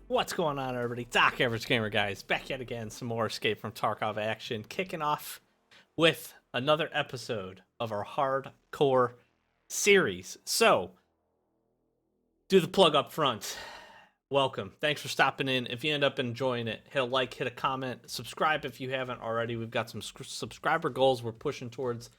What's going on, everybody? Doc Average Gamer, guys, back yet again. Some more Escape from Tarkov action, kicking off with another episode of our hardcore series. So, do the plug up front. Welcome. Thanks for stopping in. If you end up enjoying it, hit a like, hit a comment, subscribe if you haven't already. We've got some subscriber goals we're pushing towards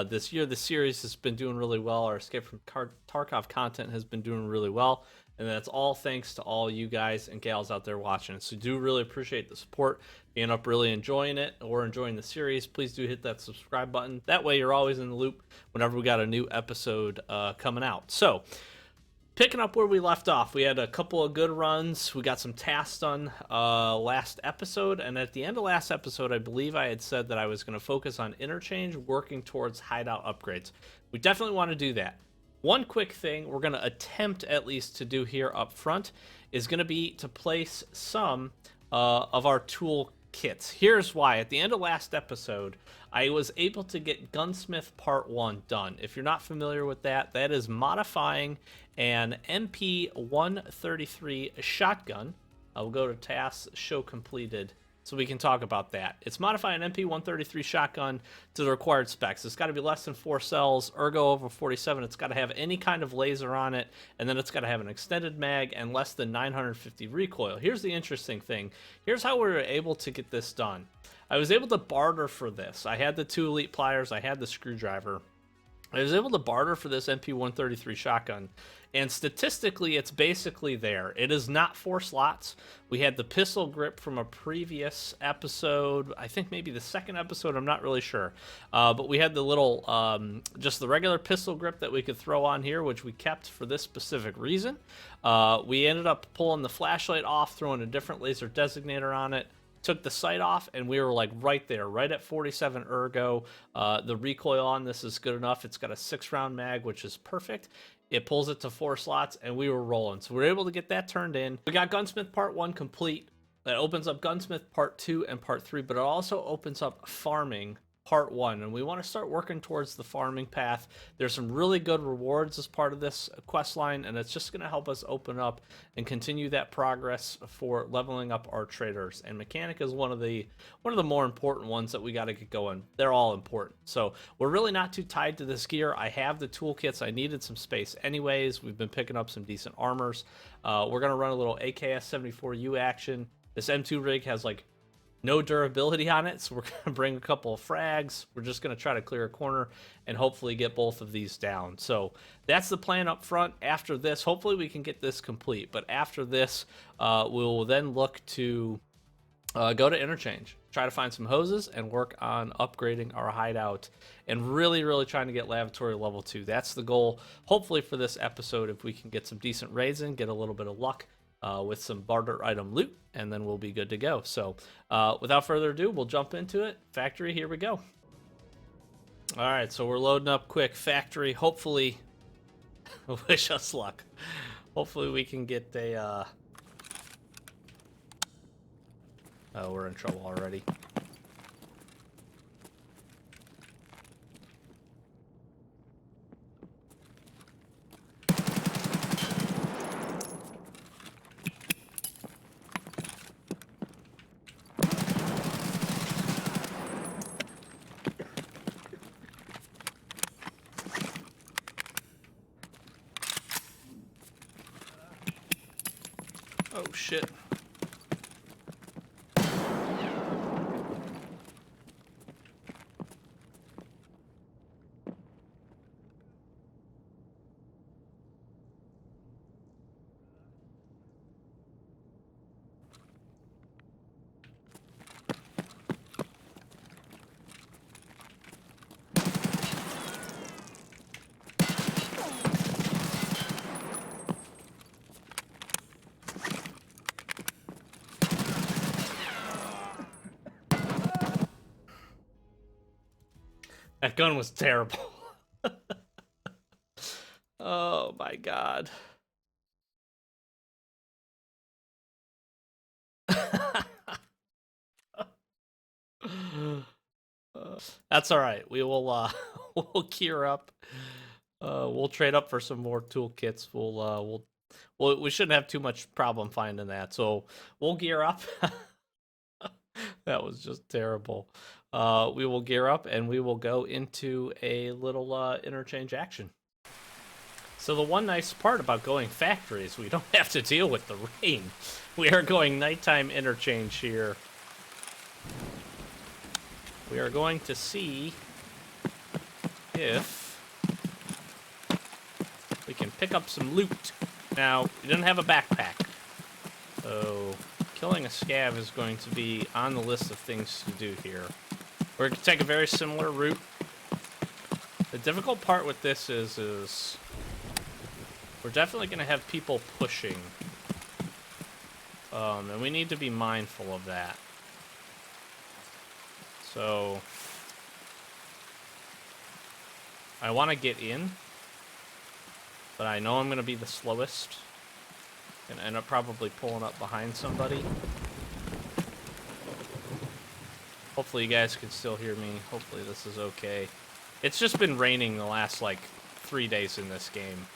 this year. The series has been doing really well. Our Escape from Tarkov content has been doing really well. And that's all thanks to all you guys and gals out there watching. So do really appreciate the support. If you end up really enjoying it or enjoying the series, please do hit that subscribe button. That way you're always in the loop whenever we got a new episode coming out. So, picking up where we left off, we had a couple of good runs. We got some tasks done last episode, and at the end of last episode, I believe I had said that I was going to focus on interchange, working towards hideout upgrades. We definitely want to do that. One quick thing we're going to attempt at least to do here up front is going to be to place some of our tool kits. Here's why. At the end of last episode, I was able to get Gunsmith Part 1 done. If you're not familiar with that, that is modifying an MP133 shotgun. We'll go to tasks, show completed, so we can talk about that. It's modifying an MP133 shotgun to the required specs. It's got to be less than 4 cells, ergo over 47. It's got to have any kind of laser on it, and then it's got to have an extended mag and less than 950 recoil. Here's the interesting thing. Here's how we were able to get this done. I was able to barter for this. I had the 2 elite pliers. I had the screwdriver. I was able to barter for this MP133 shotgun, and statistically, it's basically there. It is not 4 slots. We had the pistol grip from a previous episode, I think maybe the second episode, I'm not really sure. But we had the little, just the regular pistol grip that we could throw on here, which we kept for this specific reason. We ended up pulling the flashlight off, throwing a different laser designator on it, took the sight off, and we were like right there, right at 47 ergo. The recoil on this is good enough. It's got a 6-round mag, which is perfect. It pulls it to 4 slots, and we were rolling. So we were able to get that turned in. We got Gunsmith Part 1 complete. That opens up Gunsmith Part 2 and Part 3, but it also opens up Farming Part 1, and we want to start working towards the farming path. There's some really good rewards as part of this quest line, and it's just going to help us open up and continue that progress for leveling up our traders. And mechanic is one of the more important ones that we got to get going. They're all important, so we're really not too tied to this gear. I have the toolkits. I needed some space anyways. We've been picking up some decent armors. We're going to run a little AKS-74U action. This M2 rig has like no durability on it, so we're going to bring a couple of frags. We're just going to try to clear a corner and hopefully get both of these down. So that's the plan up front. After this, hopefully we can get this complete, but after this, we'll then look to go to interchange, try to find some hoses, and work on upgrading our hideout and really trying to get lavatory level 2. That's the goal, hopefully, for this episode. If we can get some decent raids in, get a little bit of luck with some barter item loot, and then we'll be good to go. So without further ado, we'll jump into it. Factory, here we go. All right, so we're loading up quick. Factory, hopefully, wish us luck. Hopefully we can get a... Oh, we're in trouble already. Oh, shit. That gun was terrible. Oh my god. That's all right. We will we'll gear up. We'll trade up for some more toolkits. We'll well, we shouldn't have too much problem finding that. So we'll gear up. That was just terrible. We will gear up and we will go into a little interchange action. So the one nice part about going factory is we don't have to deal with the rain. We are going nighttime interchange here. We are going to see if we can pick up some loot. Now, we didn't have a backpack, so killing a scav is going to be on the list of things to do here. We're going to take a very similar route. The difficult part with this is we're definitely going to have people pushing. And we need to be mindful of that. So I want to get in, but I know I'm going to be the slowest. Gonna end up probably pulling up behind somebody. Hopefully you guys can still hear me. Hopefully this is okay. It's just been raining the last, like, 3 days in this game.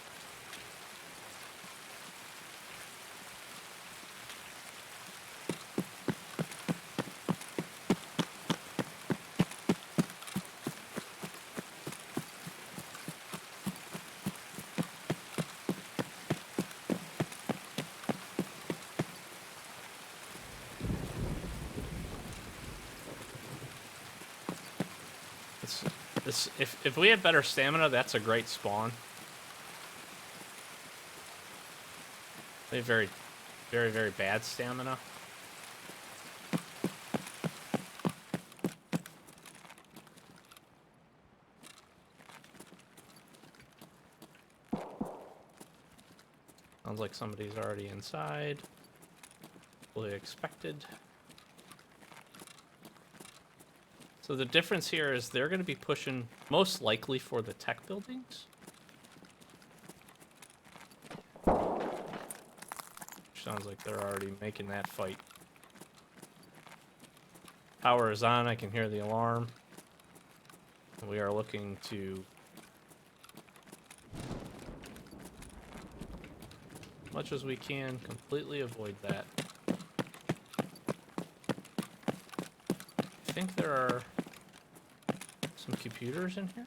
If we had better stamina, that's a great spawn. They have very, very, very bad stamina. Sounds like somebody's already inside. Fully expected. So the difference here is they're going to be pushing most likely for the tech buildings. Sounds like they're already making that fight. Power is on, I can hear the alarm. We are looking to as much as we can completely avoid that. I think there are some computers in here.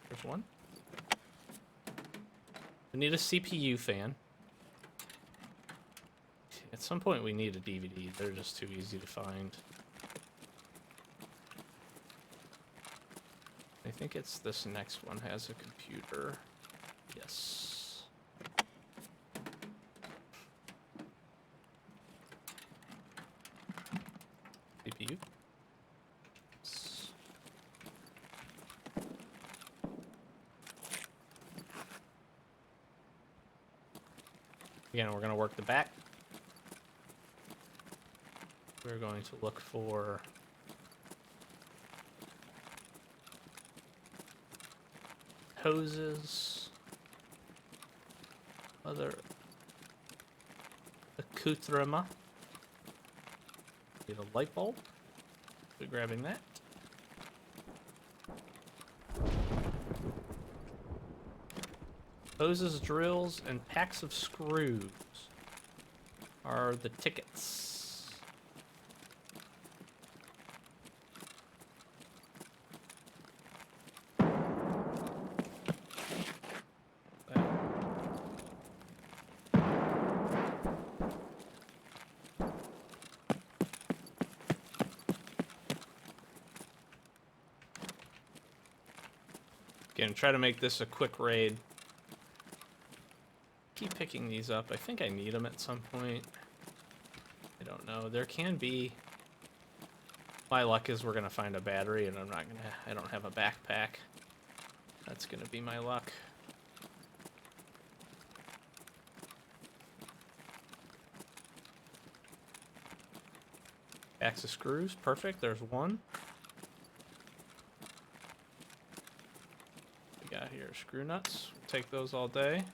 There's one. We need a CPU fan. At some point we need a DVD. They're just too easy to find. I think it's this next one has a computer. Yes. CPU. Again, we're going to work the back. We're going to look for hoses, other accoutrement. Need a light bulb. We're grabbing that. Hoses, drills, and packs of screws are the tickets. Again, try to make this a quick raid. Keep picking these up. I think I need them at some point. I don't know. There can be. My luck is we're gonna find a battery, and I don't have a backpack. That's gonna be my luck. Packs of screws. Perfect. There's one. We got here screw nuts. We'll take those all day.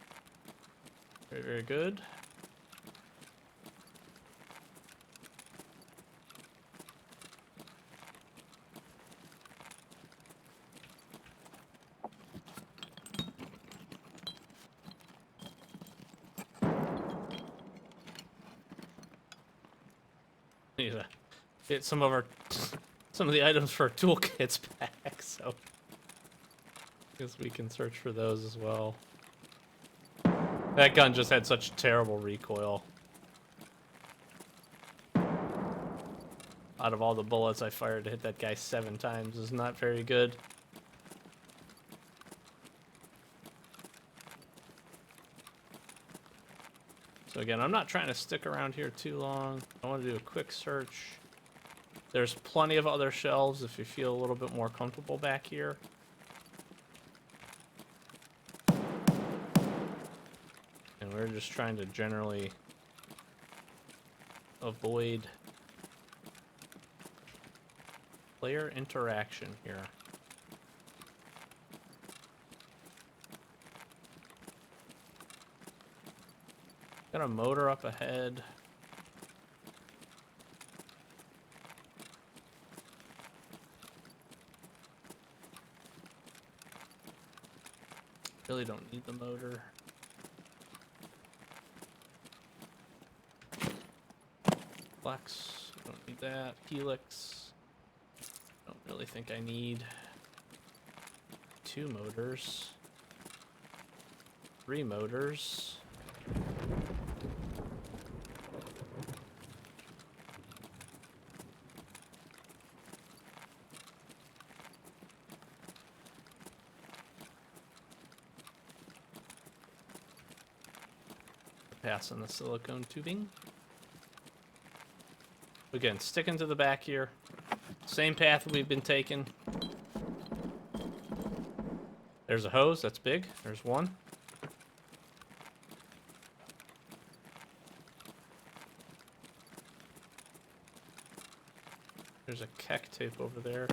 Very, very good. need to get some of the items for our toolkits back, so I guess we can search for those as well. That gun just had such terrible recoil. Out of all the bullets I fired to hit that guy 7 times is not very good. So again, I'm not trying to stick around here too long. I want to do a quick search. There's plenty of other shelves if you feel a little bit more comfortable back here. And we're just trying to generally avoid player interaction here. Got a motor up ahead. Really don't need the motor. Flex, don't need that. Helix, don't really think I need 2 motors. 3 motors. Pass on the silicone tubing. Again, sticking to the back here. Same path we've been taking. There's a hose, that's big. There's one. There's a keck tape over there.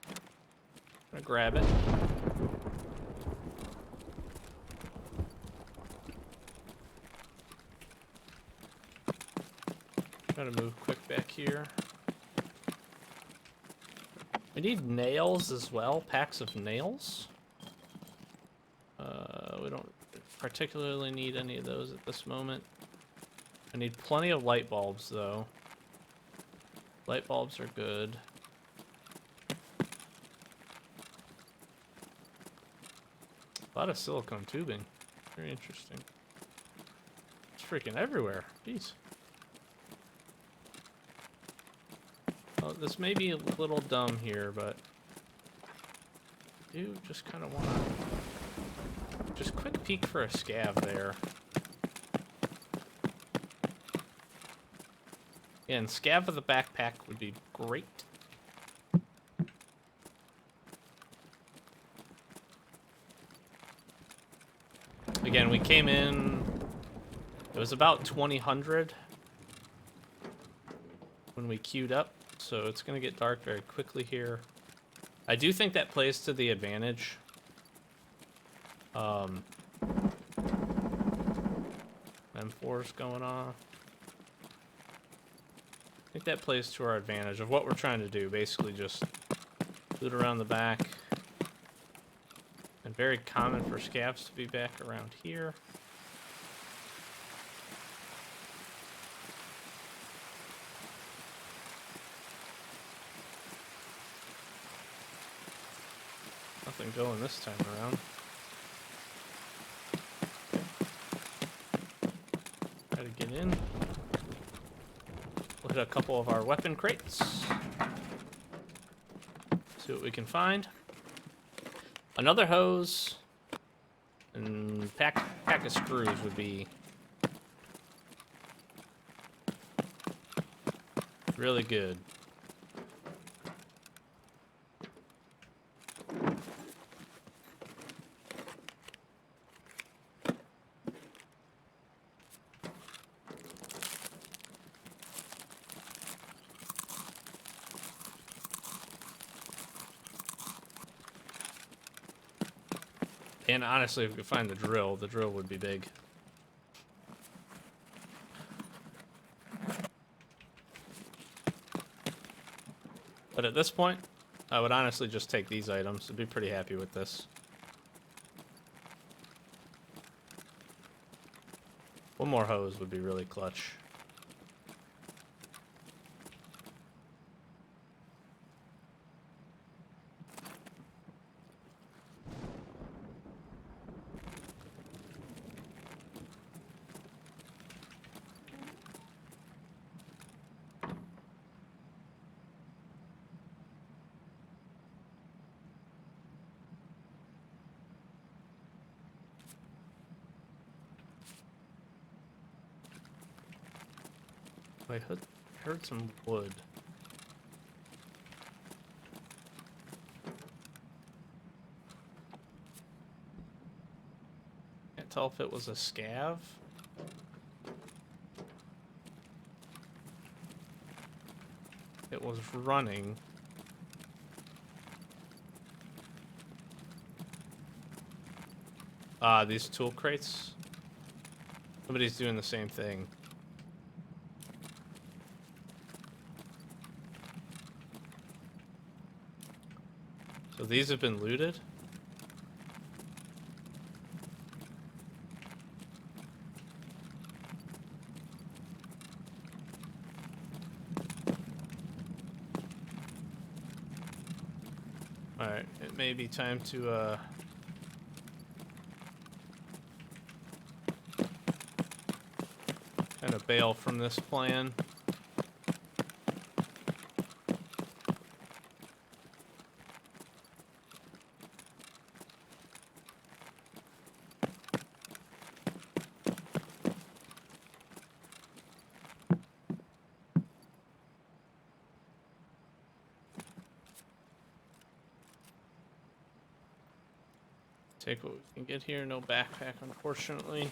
I'm gonna grab it. Trying to move quick back here. We need nails as well, packs of nails. We don't particularly need any of those at this moment. I need plenty of light bulbs though. Light bulbs are good. A lot of silicone tubing. Very interesting. It's freaking everywhere. Jeez. Well, this may be a little dumb here, but I do just kind of want to just quick peek for a scav there. Yeah, and scav with a backpack would be great. Again, we came in, it was about 2000 when we queued up. So it's going to get dark very quickly here. I do think that plays to the advantage. M4's going off. I think that plays to our advantage of what we're trying to do. Basically just loot around the back. And very common for scavs to be back around here. Nothing going this time around. Try to get in. We'll hit a couple of our weapon crates. See what we can find. Another hose and pack of screws would be really good. And honestly, if we could find the drill would be big. But at this point, I would honestly just take these items. I'd be pretty happy with this. One more hose would be really clutch. I heard some wood. Can't tell if it was a scav. It was running. These tool crates. Somebody's doing the same thing. So these have been looted? Alright, it may be time to, kind of bail from this plan. Take what we can get here. No backpack, unfortunately.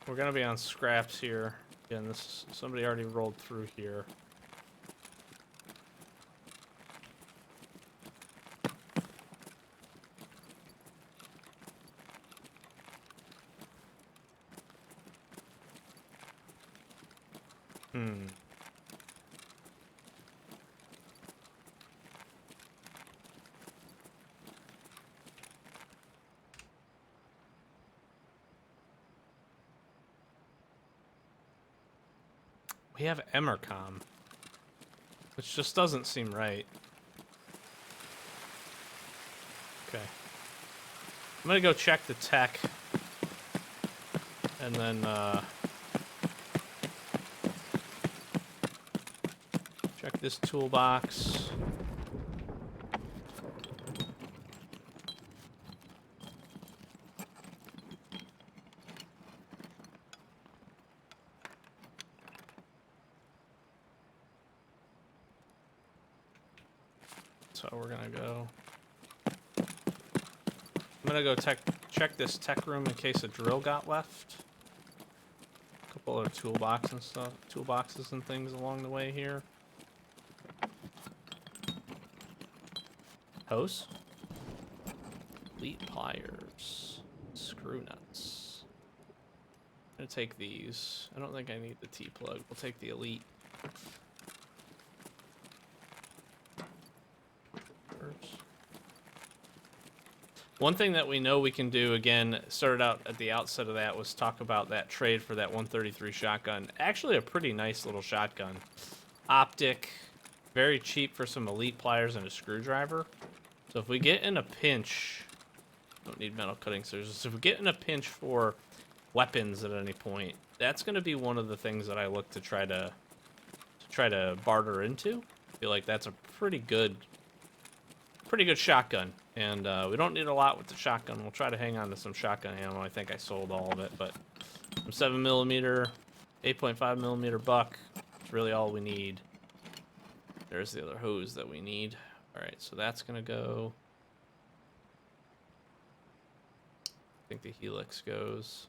We're gonna be on scraps here. Again, this somebody already rolled through here. We have Emercom, which just doesn't seem right. Okay. I'm gonna go check the tech, and then, check this toolbox. So we're gonna go. I'm gonna go check this tech room in case a drill got left. A couple other toolboxes and things along the way here. Hose. Elite pliers. Screw nuts. I'm gonna take these. I don't think I need the T-plug. We'll take the Elite. One thing that we know we can do, again, started out at the outset of that, was talk about that trade for that 133 shotgun. Actually a pretty nice little shotgun. Optic, very cheap for some Elite pliers and a screwdriver. So if we get in a pinch, don't need metal cutting scissors. If we get in a pinch for weapons at any point, that's going to be one of the things that I look to try to barter into. I feel like that's a pretty good shotgun, and we don't need a lot with the shotgun. We'll try to hang on to some shotgun ammo. I think I sold all of it, but some 7mm, 8.5mm buck. It's really all we need. There's the other hose that we need. All right, so that's gonna go. I think the Helix goes.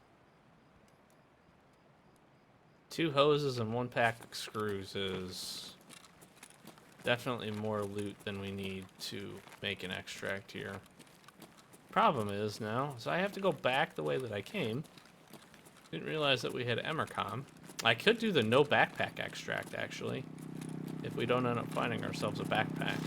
2 hoses and 1 pack of screws is definitely more loot than we need to make an extract here. Problem is now, so I have to go back the way that I came. Didn't realize that we had Emercom. I could do the no backpack extract, actually, if we don't end up finding ourselves a backpack.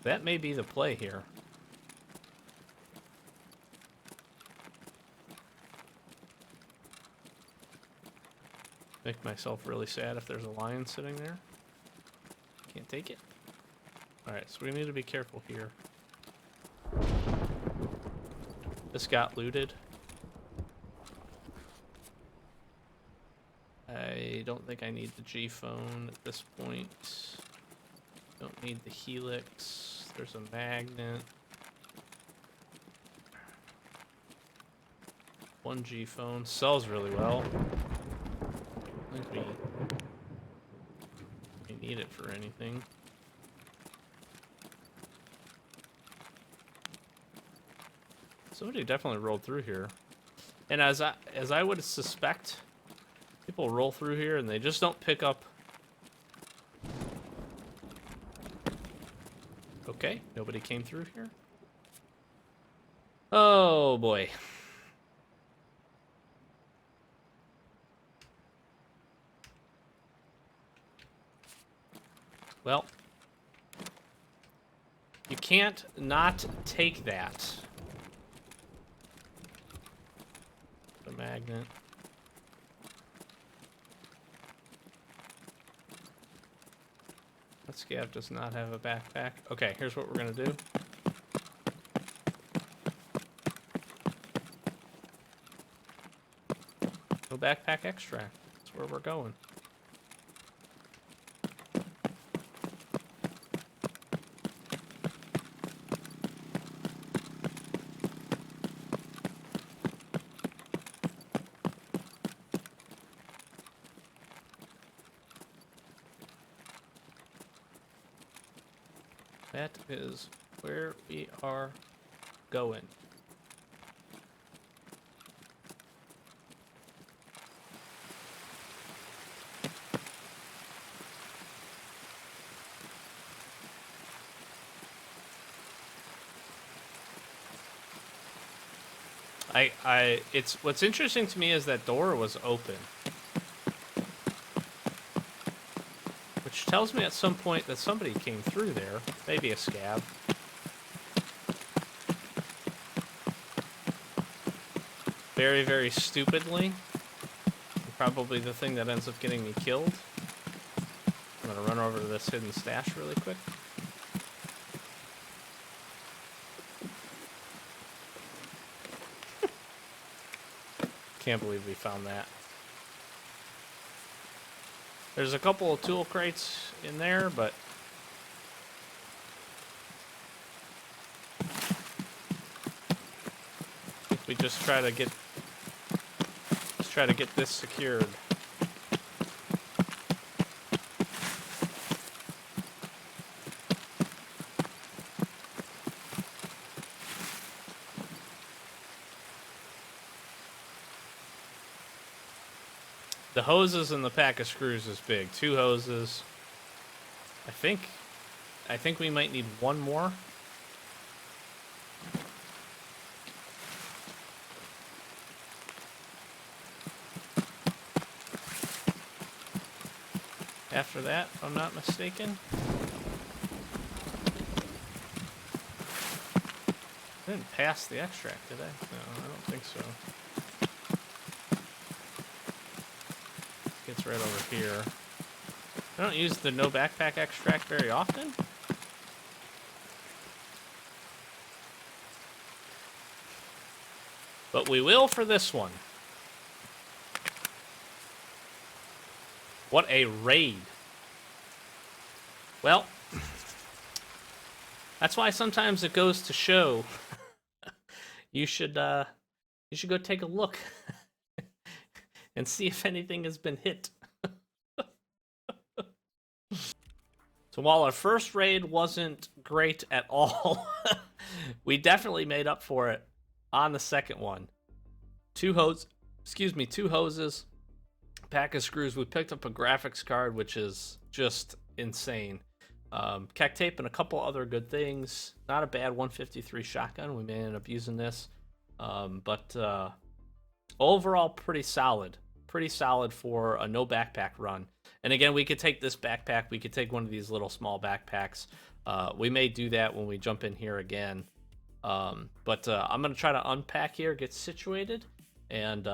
That may be the play here. Make myself really sad if there's a lion sitting there. Can't take it. Alright, so we need to be careful here. This got looted. I don't think I need the G phone at this point. Don't need the helix. There's a magnet. 1 G phone. Sells really well. I think we need it for anything. Somebody definitely rolled through here. And as I would suspect, people roll through here and they just don't pick up. Okay, nobody came through here. Oh boy. Well, you can't not take that. The magnet. That scav does not have a backpack. Okay, here's what we're gonna do. No backpack extract. That's where we're going. That is where we are going. It's what's interesting to me is that door was open. Which tells me at some point that somebody came through there. Maybe a scab. Very, very stupidly. Probably the thing that ends up getting me killed. I'm gonna run over to this hidden stash really quick. Can't believe we found that. There's a couple of tool crates in there, but I think we just try to get this secured. The hoses and the pack of screws is big. 2 hoses. I think we might need 1 more. After that, if I'm not mistaken. I didn't pass the extract, did I? No, I don't think so. Gets right over here. I don't use the no backpack extract very often. But we will for this one. What a raid. Well, that's why sometimes it goes to show you should go take a look and see if anything has been hit. So while our first raid wasn't great at all, we definitely made up for it on the second one. 2 hoses, pack of screws. We picked up a graphics card, which is just insane. Keck tape and a couple other good things. Not a bad 153 shotgun. We may end up using this. But overall, pretty solid. pretty solid for a no backpack run. And again, we could take this backpack. We could take one of these little small backpacks. We may do that when we jump in here again. But I'm going to try to unpack here, get situated, and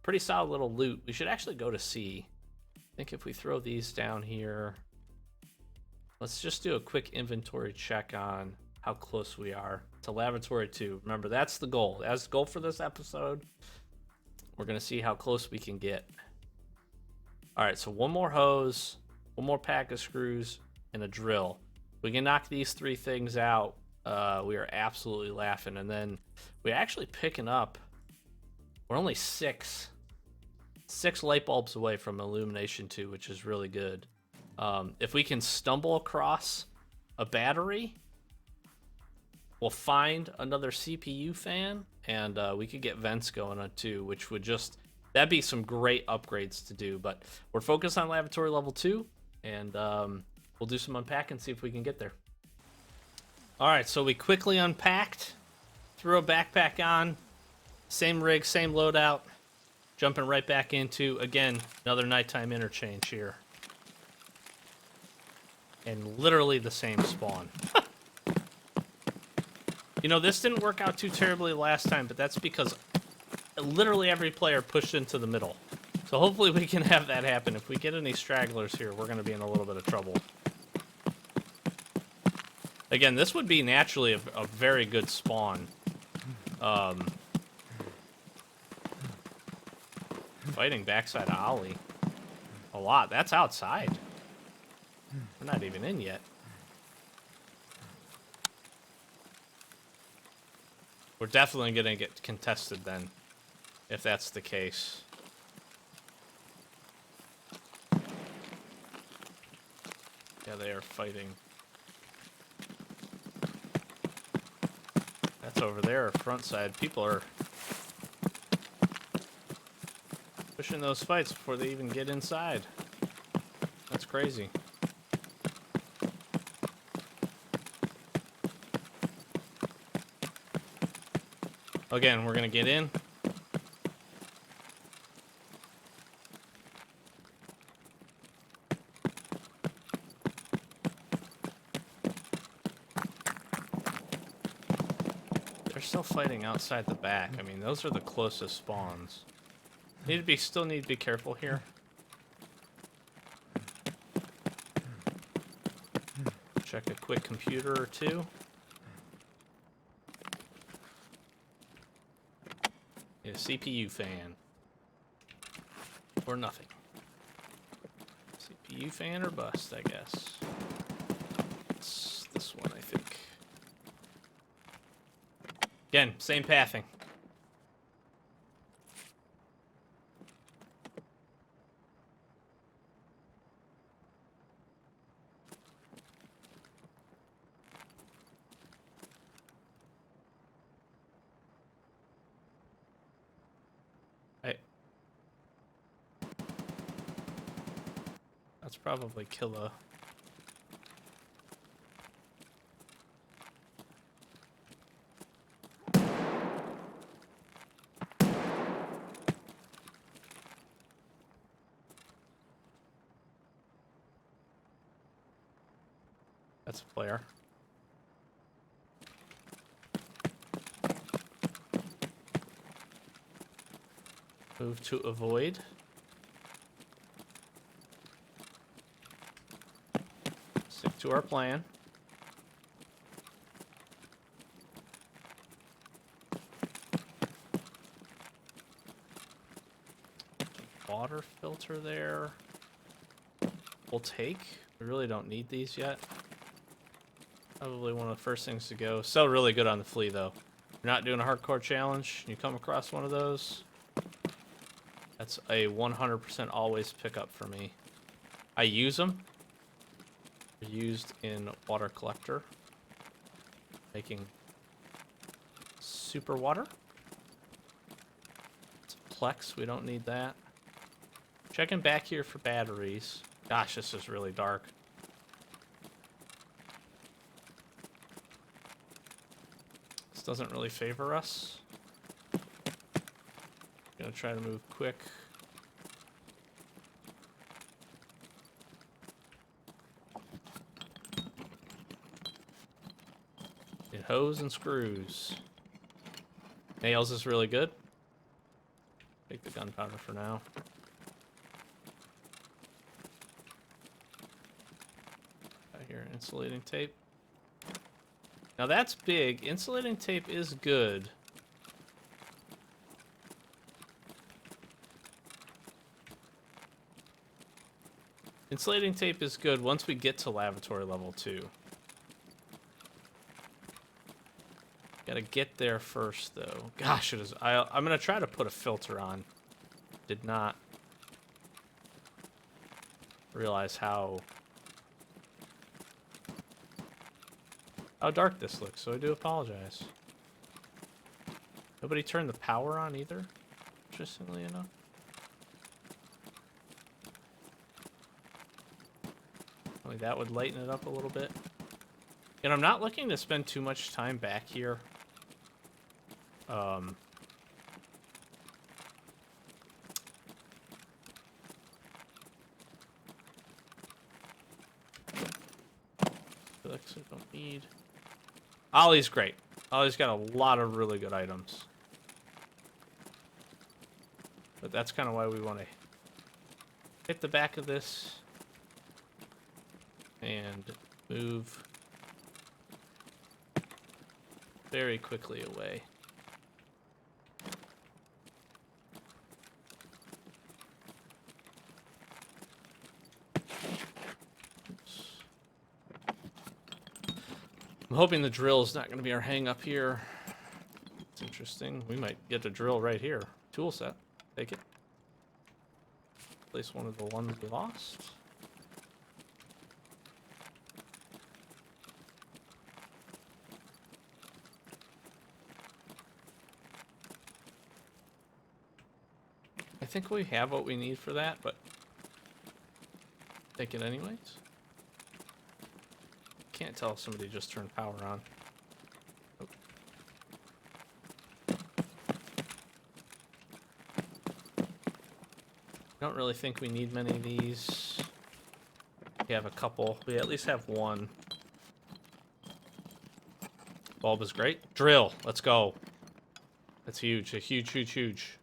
pretty solid little loot. We should actually go to C. I think if we throw these down here, let's just do a quick inventory check on how close we are to Laboratory 2. Remember, that's the goal. That's the goal for this episode. We're going to see how close we can get. All right, so one more hose, one more pack of screws, and a drill. We can knock these 3 things out. We are absolutely laughing. And then we're actually picking up, we're only 6 light bulbs away from Illumination 2, which is really good. If we can stumble across a battery, we'll find another CPU fan, and we could get vents going on too, which would just, that'd be some great upgrades to do. But we're focused on Laboratory Level 2, and we'll do some unpacking, see if we can get there. All right, so we quickly unpacked, threw a backpack on, same rig, same loadout, jumping right back into, again, another nighttime interchange here. And literally the same spawn. You know, this didn't work out too terribly last time, but that's because literally every player pushed into the middle. So hopefully we can have that happen. If we get any stragglers here, we're going to be in a little bit of trouble. Again, this would be naturally a very good spawn. Fighting backside of Ollie. A lot. That's outside. We're not even in yet. We're definitely going to get contested then, if that's the case. Yeah, they are fighting. That's over there, front side. People are pushing those fights before they even get inside. That's crazy. Again, we're going to get in. They're still fighting outside the back. I mean, those are the closest spawns. Still need to be careful here. Check a quick computer or two. A CPU fan. Or nothing. CPU fan or bust, I guess. It's this one, I think. Again, same pathing. That's probably Killa. That's a player. Move to avoid. Stick to our plan. Water filter there. We'll take. We really don't need these yet. Probably one of the first things to go. Still really good on the flea though. You're not doing a hardcore challenge, you come across one of those, that's a 100% always pickup for me. I use them. They're used in water collector, making super water. It's a Plex, we don't need that. Checking back here for batteries. Gosh, this is really dark. This doesn't really favor us. Gonna try to move quick. hose and screws. Nails is really good. Take the gunpowder for now. Got here, insulating tape. Now that's big. Insulating tape is good. Insulating tape is good once we get to lavatory level 2. Gotta get there first, though. Gosh, it is. I'm gonna try to put a filter on. Did not realize how dark this looks, so I do apologize. Nobody turned the power on either, interestingly enough. Only that would lighten it up a little bit. And I'm not looking to spend too much time back here. Felix, I don't need. Ollie's great. Ollie's got a lot of really good items. But that's kind of why we want to hit the back of this and move very quickly away. Oops. I'm hoping the drill is not going to be our hang up here. It's interesting. We might get a drill right here. Tool set. Take it. Place one of the ones we lost. I think we have what we need for that, but take it anyways. Can't tell if somebody just turned power on. Oh. Don't really think we need many of these. We have a couple. We at least have one. Bulb is great. Drill. Let's go. That's huge. A huge, huge, huge.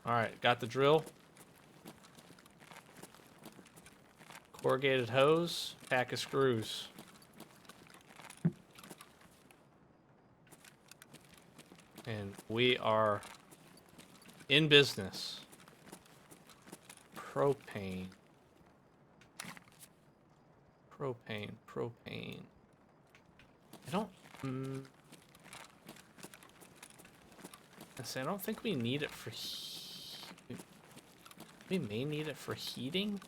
Alright, got the drill. Corrugated hose. Pack of screws. And we are in business. Propane. Propane. Propane. I don't... I don't think we need it for... We may need it for heating?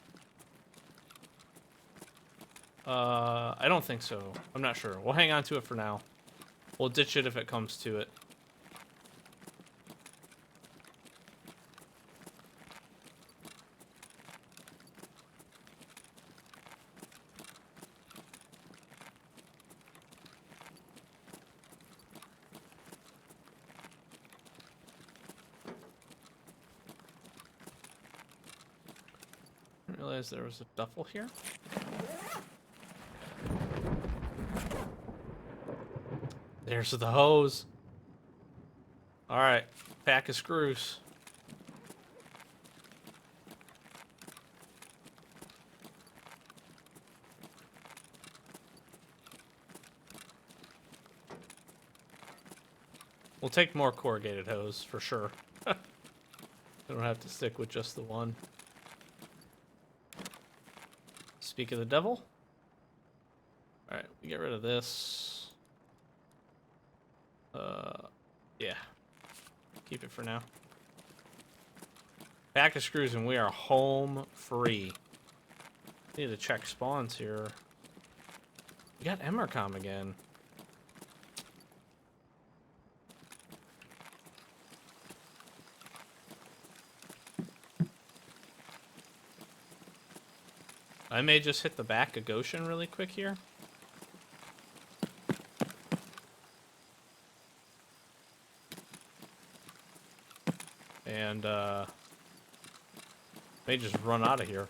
I don't think so. I'm not sure. We'll hang on to it for now. We'll ditch it if it comes to it. Didn't realize there was a duffel here. There's the hose. Alright, pack of screws. We'll take more corrugated hose for sure. We don't have to stick with just the one. Speak of the devil. Alright, we get rid of this. Yeah. Keep it for now. Pack of screws and we are home free. Need to check spawns here. We got Emercom again. I may just hit the back of Goshen really quick here. And may just run out of here.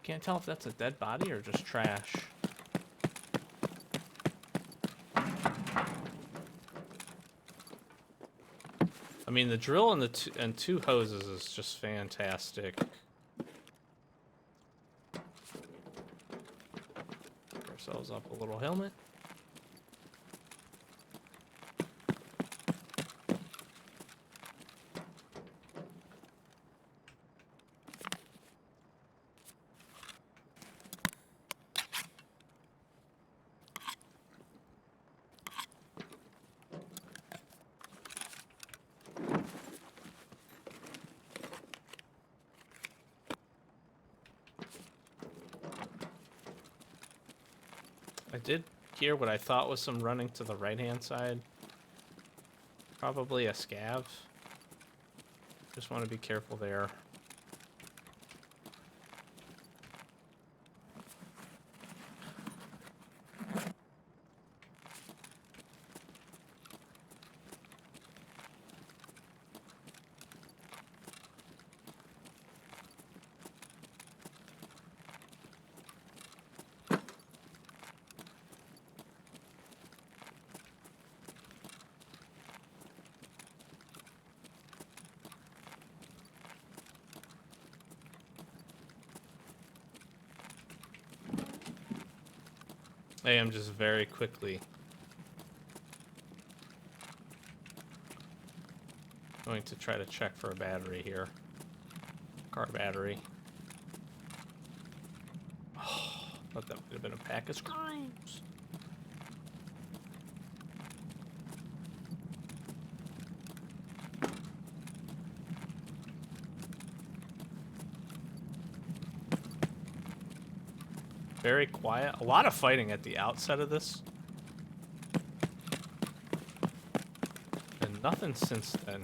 Can't tell if that's a dead body or just trash. I mean, the drill and the two hoses is just fantastic. Pick ourselves up a little helmet. I did hear what I thought was some running to the right-hand side. Probably a scav. Just want to be careful there. I am just very quickly going to try to check for a battery here. Car battery. Oh, thought that would have been a pack of screws. Very quiet. A lot of fighting at the outset of this. And nothing since then.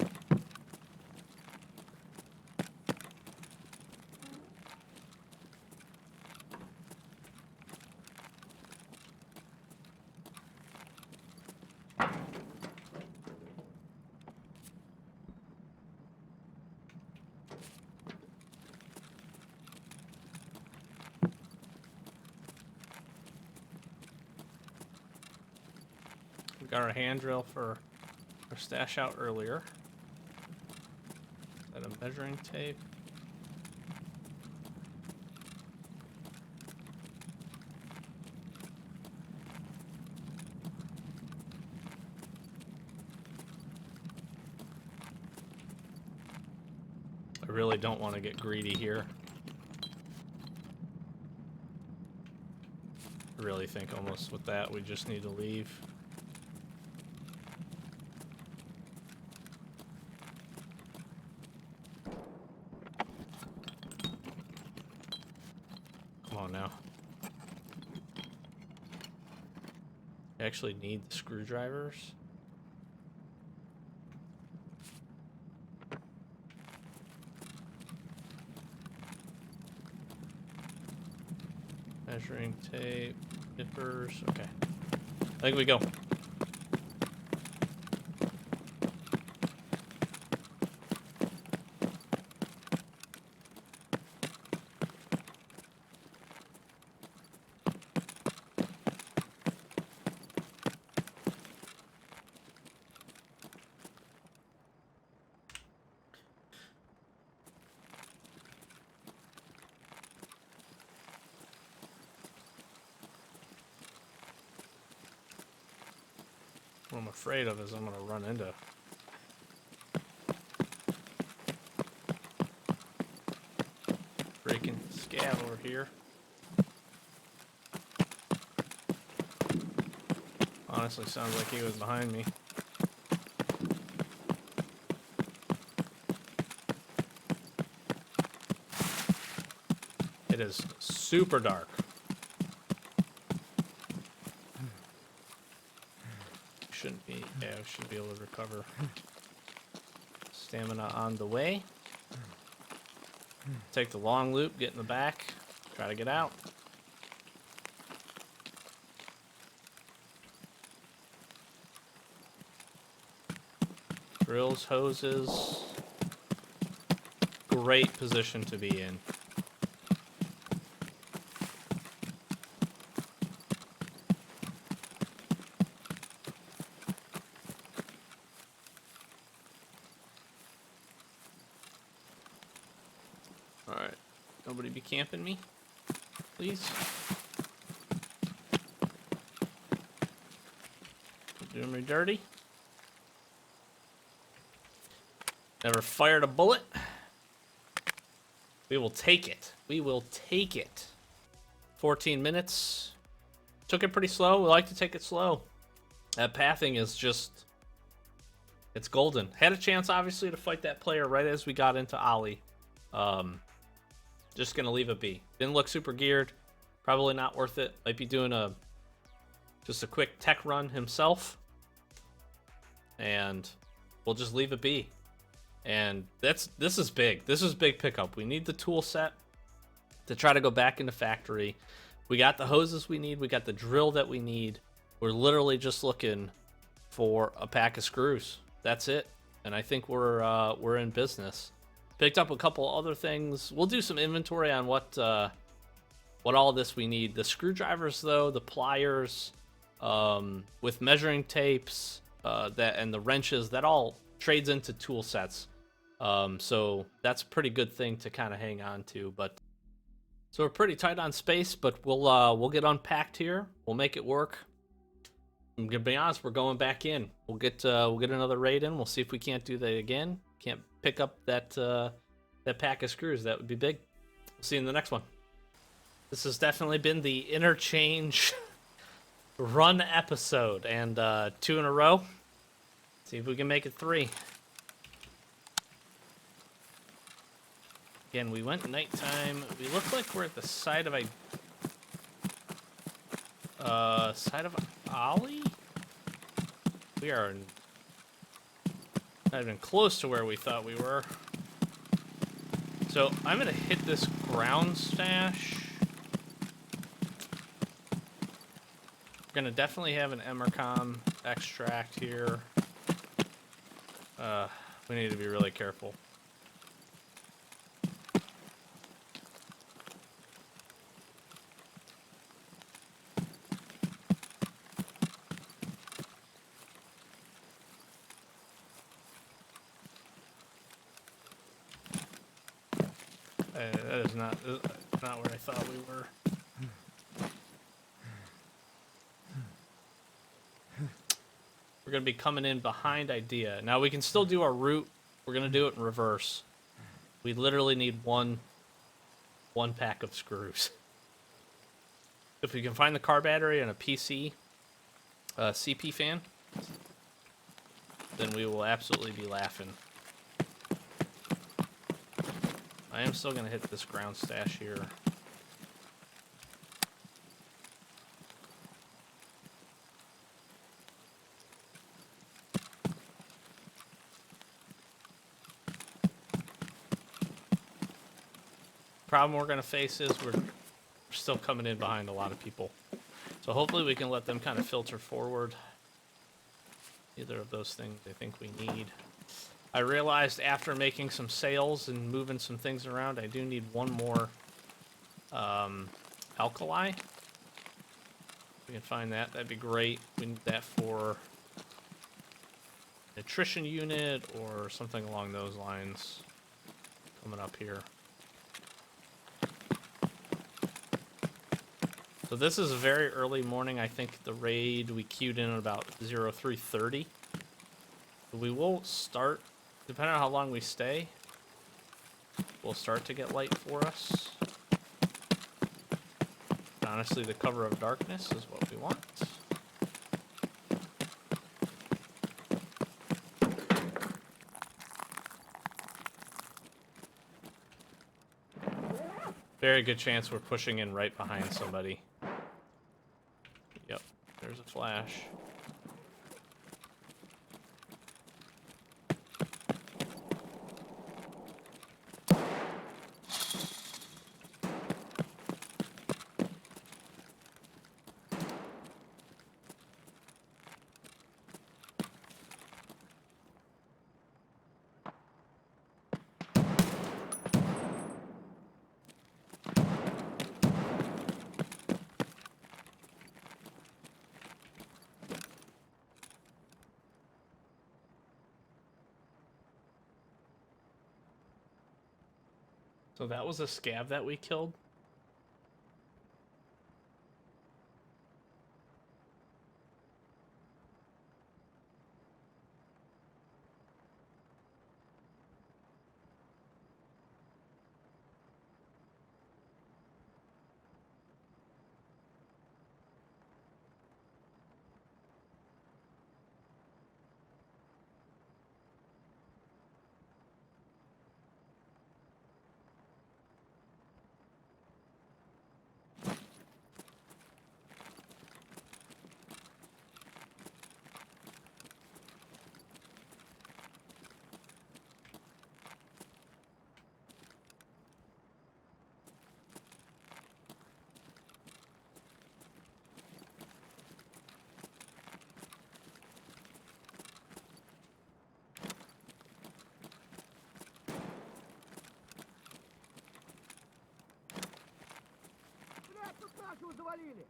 We got our hand drill for our stash out earlier. Is that a measuring tape? I really don't want to get greedy here. I really think almost with that we just need to leave. Come on now. I actually need the screwdrivers. Measuring tape, nippers. Okay. I think we go. What I'm afraid of is I'm gonna run into freaking scav over here. Honestly, sounds like he was behind me. It is super dark. Shouldn't be, yeah, we should be able to recover. Stamina on the way. Take the long loop, get in the back, try to get out. Drills, hoses. Great position to be in. camping me? Please? Doing me dirty? Never fired a bullet? We will take it. We will take it. 14 minutes. Took it pretty slow. We like to take it slow. That pathing is just... It's golden. Had a chance, obviously, to fight that player right as we got into Ollie. Just going to leave it be. Didn't look super geared. Probably not worth it. Might be doing just a quick tech run himself. And we'll just leave it be. And this is big. This is big pickup. We need the tool set to try to go back into factory. We got the hoses we need. We got the drill that we need. We're literally just looking for a pack of screws. That's it. And I think we're in business. Picked up a couple other things. We'll do some inventory on what all this we need. The screwdrivers, though, the pliers, with measuring tapes, and the wrenches, that all trades into tool sets. So that's a pretty good thing to kind of hang on to. But so we're pretty tight on space, but we'll get unpacked here. We'll make it work. I'm gonna be honest, we're going back in. We'll get another raid in. We'll see if we can't do that again. Can't pick up that pack of screws. That would be big. We'll see you in the next one. This has definitely been the interchange run episode, and 2 in a row. See if we can make it 3. Again, we went nighttime. We look like we're at the side of Ollie? We are not even close to where we thought we were. So I'm gonna hit this ground stash. We're gonna definitely have an Emercom extract here. We need to be really careful. That is not where I thought we were. We're going to be coming in behind Idea. Now, we can still do our route. We're going to do it in reverse. We literally need one pack of screws. If we can find the car battery and a PC, CP fan, then we will absolutely be laughing. I am still going to hit this ground stash here. Problem we're going to face is we're still coming in behind a lot of people. So hopefully we can let them kind of filter forward. Either of those things I think we need. I realized after making some sales and moving some things around, I do need one more alkali. If we can find that, that'd be great. We need that for nutrition unit or something along those lines. Coming up here. So this is a very early morning. I think the raid we queued in at about 03:30. We will start, depending on how long we stay, we'll start to get light for us. Honestly, the cover of darkness is what we want. Very good chance we're pushing in right behind somebody. Yep, there's a flash. So that was a scav that we killed? Нашего завалили!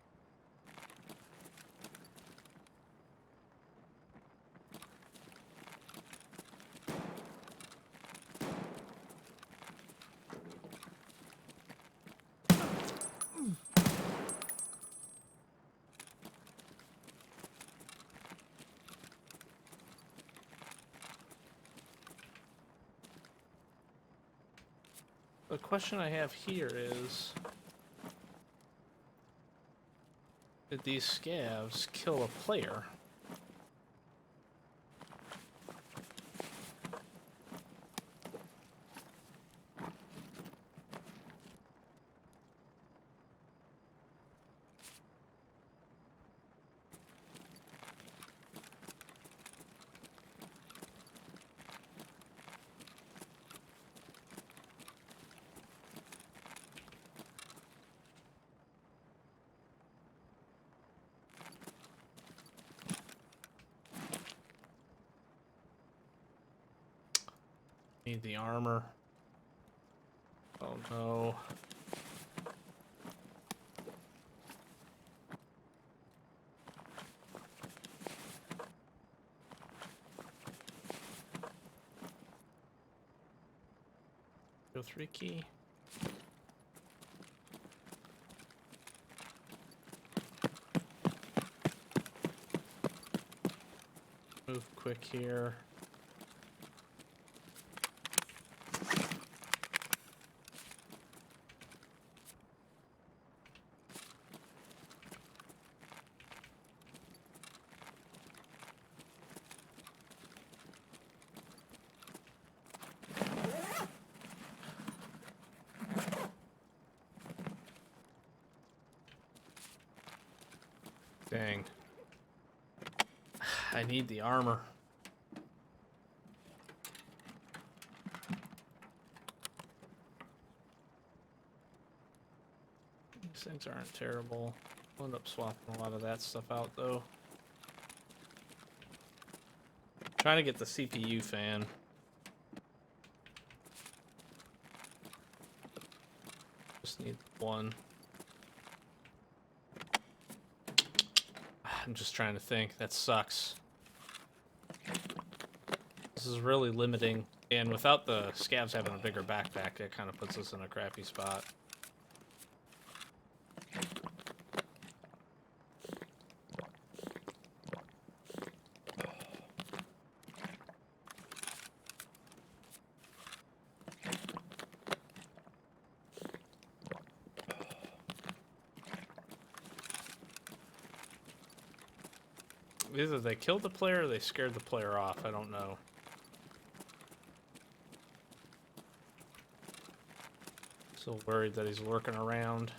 The question I have here is, did these scavs kill a player? Need the armor. Oh no. Go 3 key. Move quick here. Dang. I need the armor. These things aren't terrible. I'll end up swapping a lot of that stuff out though. Trying to get the CPU fan. Just need one. I'm just trying to think. That sucks. This is really limiting. And without the scavs having a bigger backpack, it kind of puts us in a crappy spot. Either they killed the player or they scared the player off. I don't know. Still worried that he's lurking around.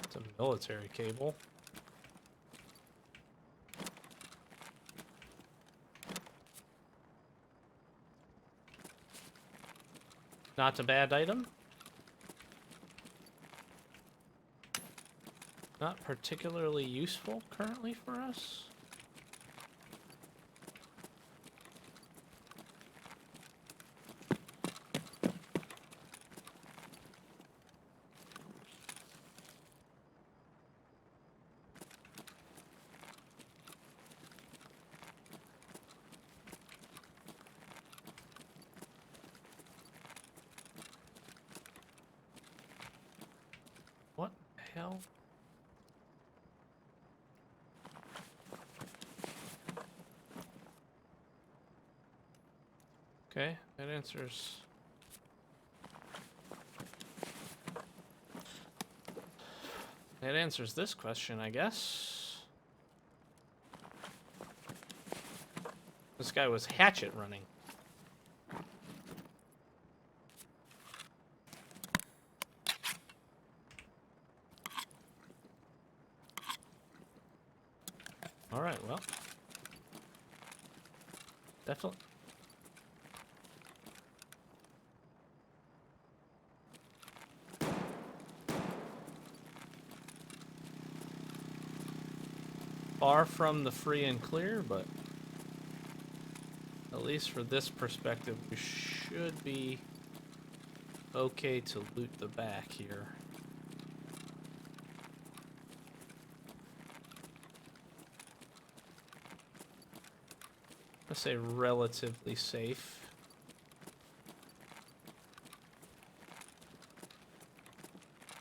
It's a military cable. Not a bad item. Not particularly useful currently for us. Okay, that answers. That answers this question, I guess. This guy was hatchet running. All right, well. Definitely. Far from the free and clear, but at least for this perspective, we should be okay to loot the back here. I say relatively safe.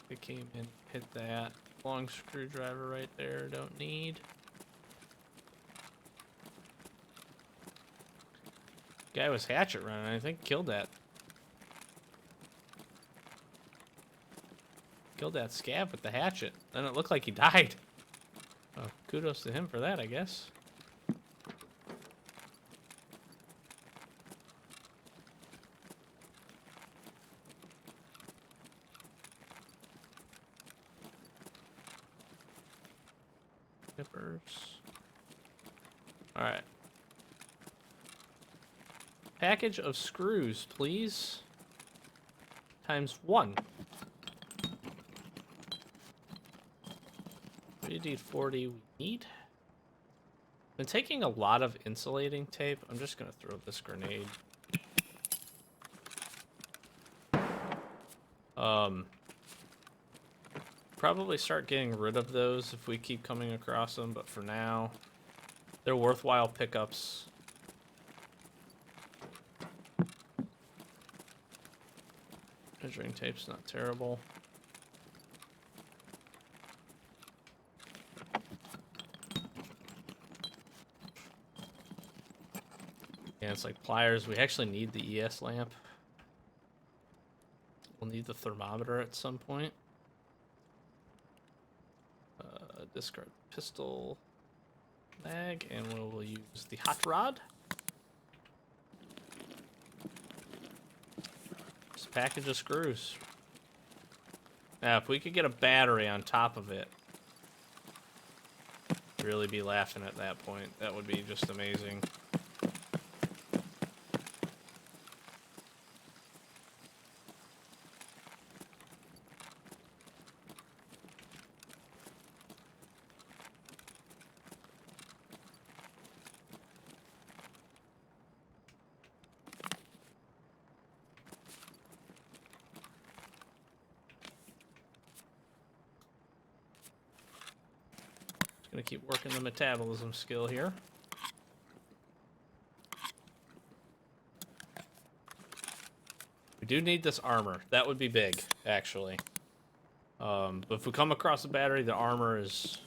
They came in, hit that. Long screwdriver right there, don't need. Guy was hatchet running, I think killed that. Killed that scab with the hatchet. Then it looked like he died. Oh, kudos to him for that, I guess. Zippers. Alright. Package of screws, please. Times 1. WD-40 we need. Been taking a lot of insulating tape. I'm just gonna throw this grenade. Probably start getting rid of those if we keep coming across them, but for now, they're worthwhile pickups. Measuring tape's not terrible. Yeah, it's like pliers. We actually need the ES lamp. We'll need the thermometer at some point. Discard pistol mag, and we'll use the hot rod. Just package of screws. Now, if we could get a battery on top of it, really be laughing at that point. That would be just amazing. Gonna keep working the metabolism skill here. We do need this armor. That would be big, actually. But if we come across a battery, the armor is...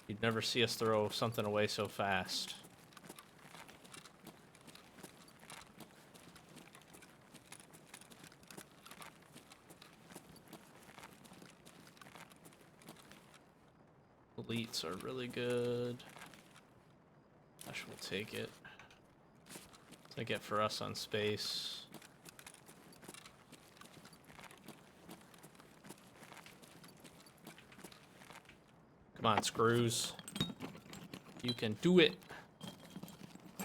You'd never see us throw something away so fast. Elites are really good. Gosh, we'll take it. Take it for us on space. Come on, screws. You can do it.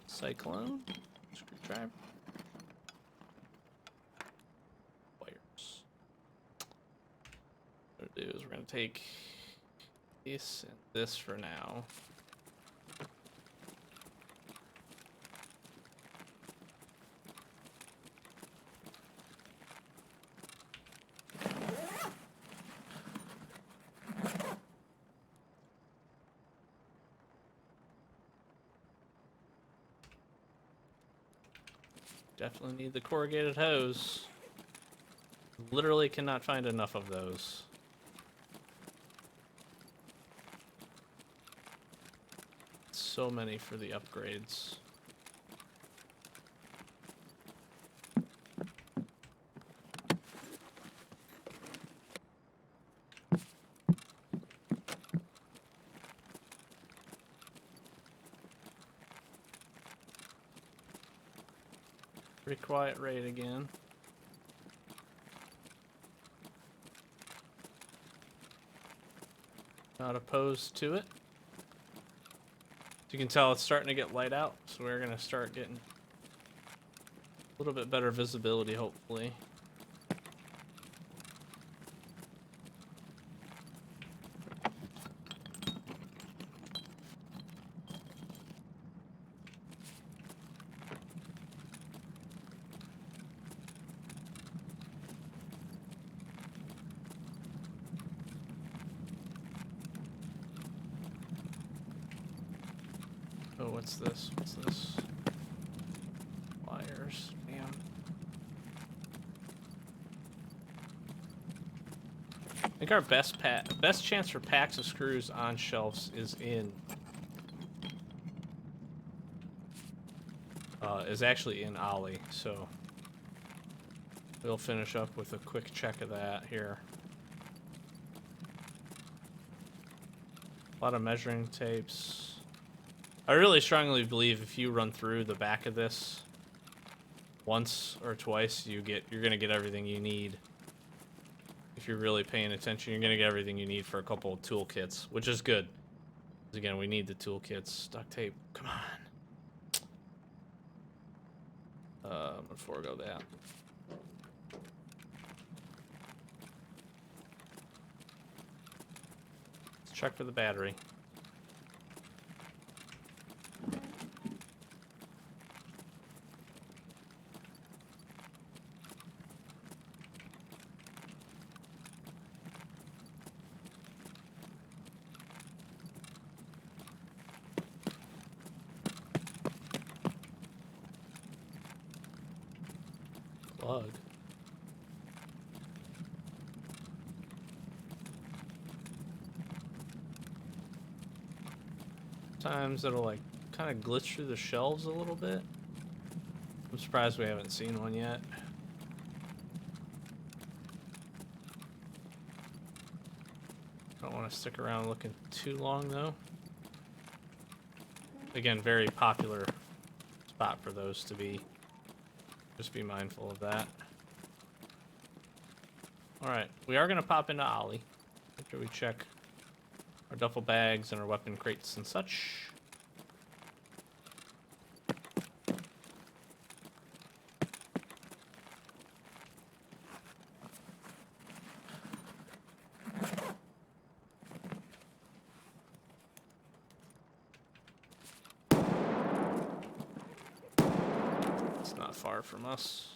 Cyclone. Screwdriver. Wires. What we're gonna do is we're gonna take this and this for now. Definitely need the corrugated hose. Literally cannot find enough of those. So many for the upgrades. Pretty quiet raid again. Not opposed to it. As you can tell, it's starting to get light out, so we're gonna start getting a little bit better visibility, hopefully. Oh, what's this? What's this? Wires. Damn. I think our best chance for packs of screws on shelves is actually in Ollie, so we'll finish up with a quick check of that here. A lot of measuring tapes. I really strongly believe if you run through the back of this once or twice, you're gonna get everything you need. If you're really paying attention, you're gonna get everything you need for a couple of toolkits, which is good. Because again, we need the toolkits. Duct tape, come on. I'm gonna forego that. Let's check for the battery. Plug. Sometimes it'll like kind of glitch through the shelves a little bit. I'm surprised we haven't seen one yet. Don't want to stick around looking too long though. Again, very popular spot for those to be. Just be mindful of that. Alright, we are going to pop into Ollie after we check our duffel bags and our weapon crates and such. It's not far from us.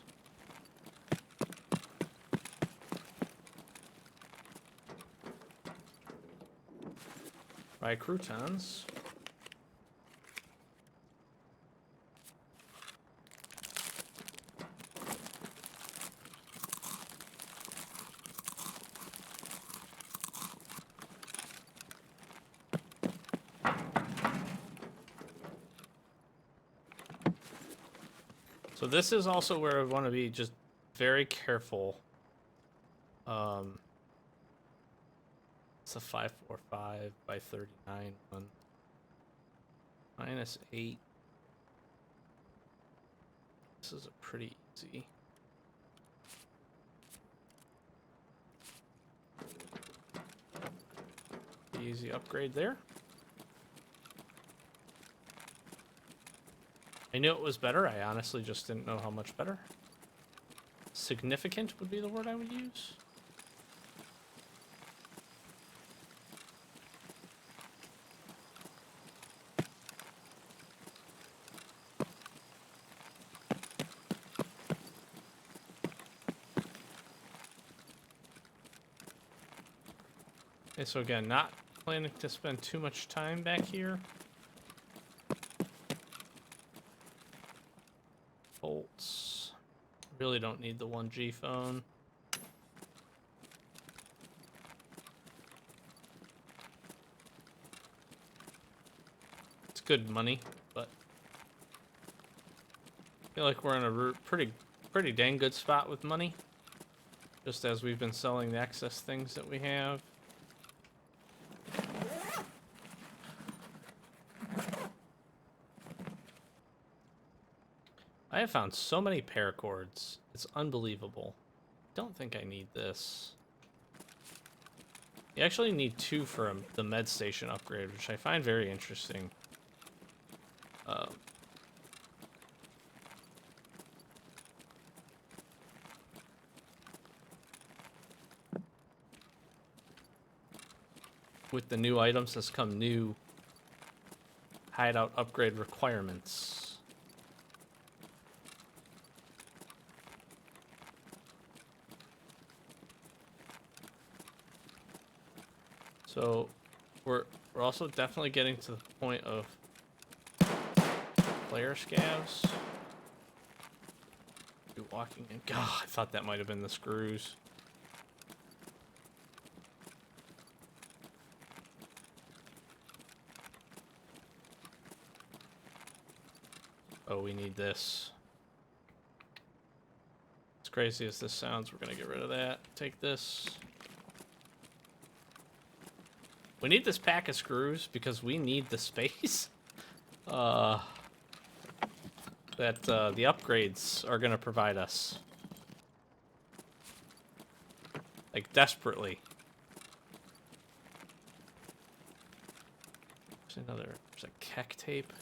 Buy croutons. So this is also where I want to be just very careful. It's a 545 by 39 one. -8. This is a pretty easy. Easy upgrade there. I knew it was better. I honestly just didn't know how much better. Significant would be the word I would use. Okay, so again, not planning to spend too much time back here. Bolts. Really don't need the 1G phone. It's good money, but I feel like we're in a pretty dang good spot with money. Just as we've been selling the excess things that we have. I have found so many paracords. It's unbelievable. Don't think I need this. You actually need 2 for the med station upgrade, which I find very interesting. With the new items has come new hideout upgrade requirements. So we're also definitely getting to the point of player scavs. Be walking in. God, I thought that might have been the screws. Oh, we need this. As crazy as this sounds, we're gonna get rid of that. Take this. We need this pack of screws because we need the space. That the upgrades are gonna provide us. Like, desperately. There's a keck tape.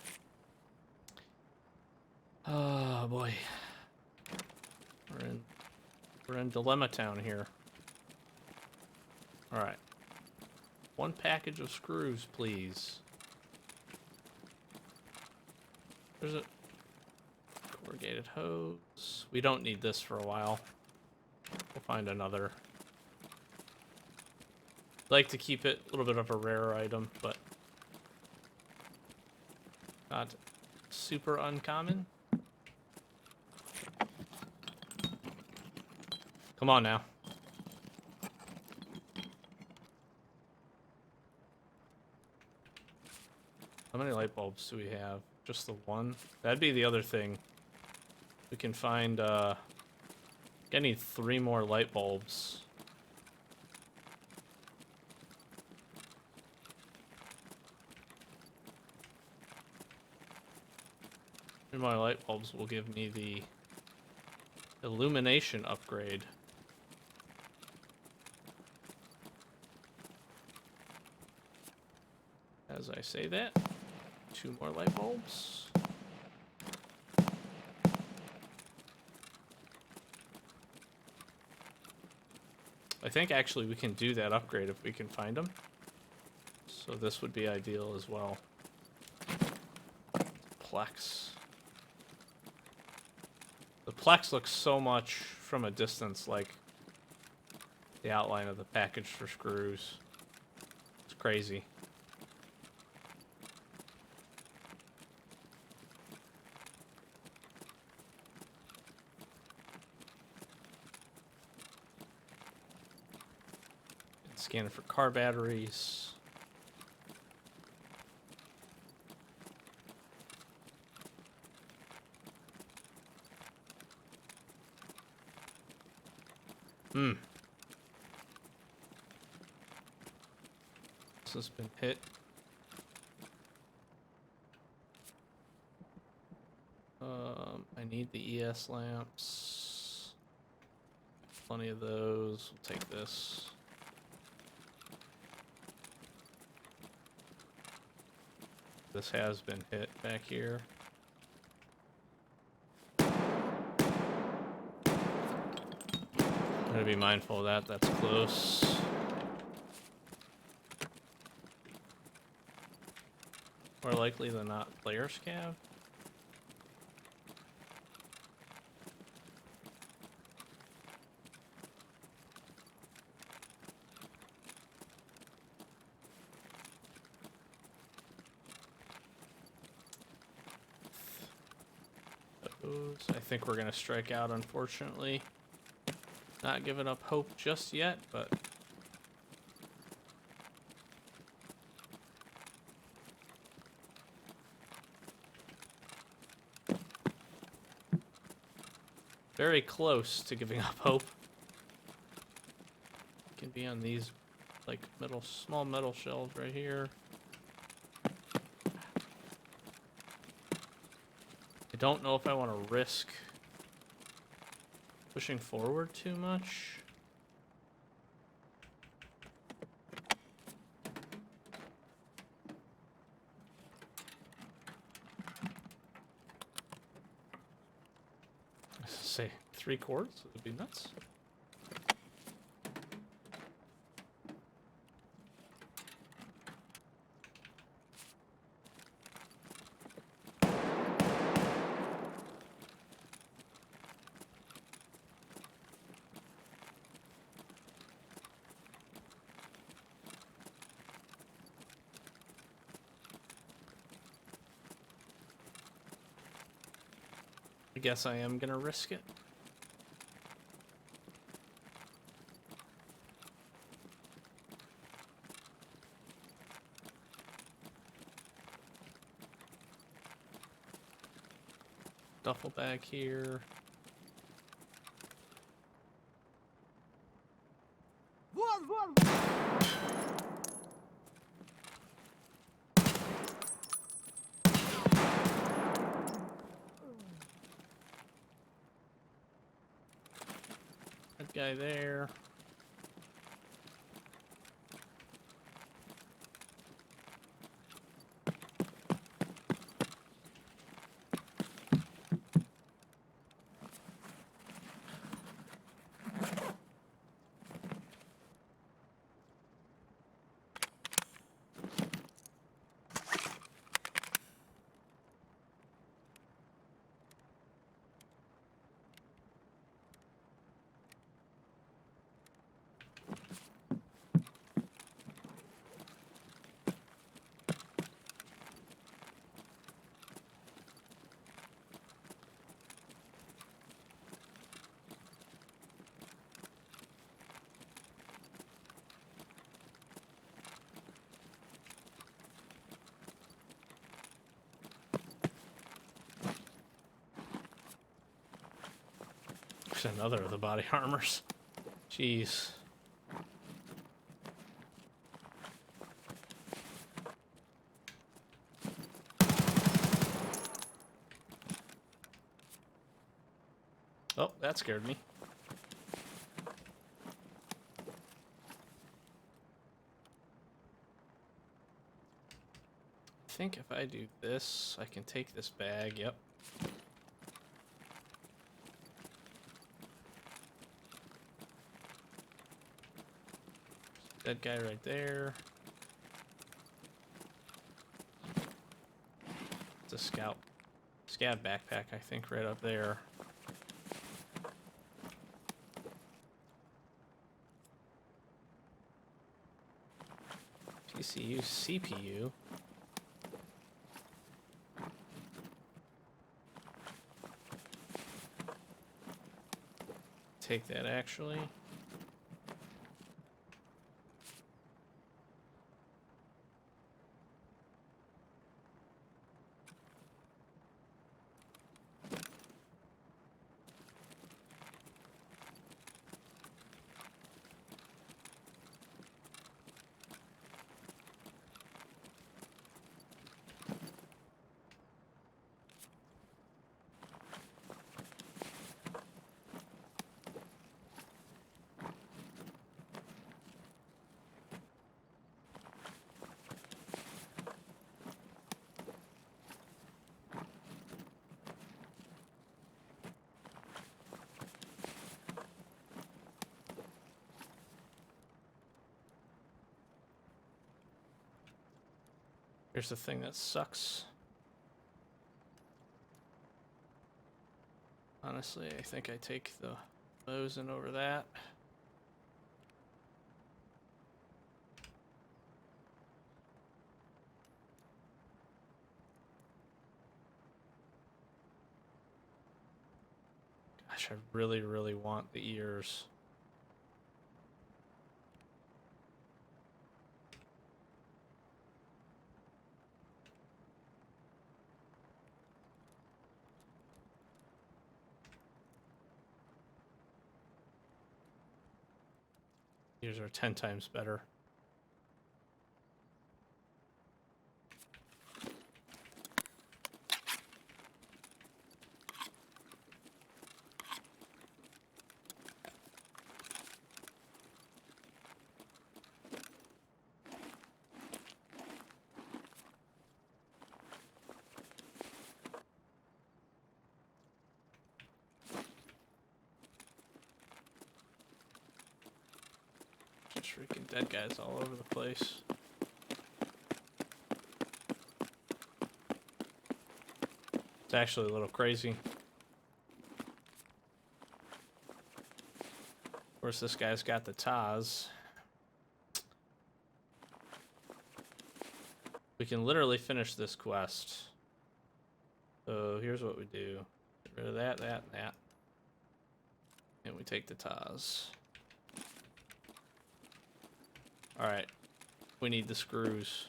Oh boy. We're in Dilemma Town here. Alright. 1 package of screws, please. There's a corrugated hose. We don't need this for a while. We'll find another. Like to keep it a little bit of a rare item, but not super uncommon. Come on now. How many light bulbs do we have? Just the 1? That'd be the other thing. We can find, I need 3 more light bulbs. 3 more light bulbs will give me the illumination upgrade. As I say that, 2 more light bulbs. I think actually we can do that upgrade if we can find them. So this would be ideal as well. Plex. The Plex looks so much from a distance like the outline of the package for screws. It's crazy. Scan it for car batteries. This has been hit. I need the ES lamps. Plenty of those. We'll take this. This has been hit back here. I'm gonna be mindful of that. That's close. More likely than not, player scav. I think we're gonna strike out, unfortunately. Not giving up hope just yet, but very close to giving up hope. Can be on these like small metal shelves right here. I don't know if I want to risk pushing forward too much. Say 3 quarts would be nuts. I guess I am gonna risk it. Duffel bag here. That guy there. There's another of the body armors. Jeez. Oh, that scared me. I think if I do this, I can take this bag. Yep. Dead guy right there. It's a scout. Scav backpack, I think, right up there. PCU, CPU. Take that actually. Here's the thing that sucks. Honestly, I think I take the Mosin over that. Gosh, I really, really want the ears. Ears are 10 times better. There's freaking dead guys all over the place. It's actually a little crazy. Of course, this guy's got the Taz. We can literally finish this quest. So here's what we do. Get rid of that, that, and that. And we take the Taz. Alright. We need the screws.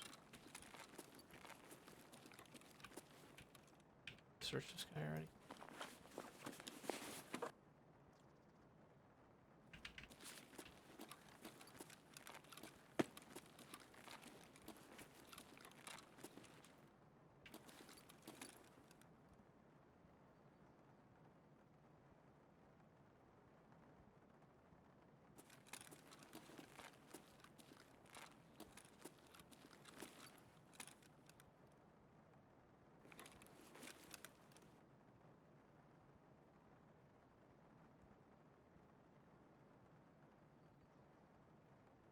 Search this guy already.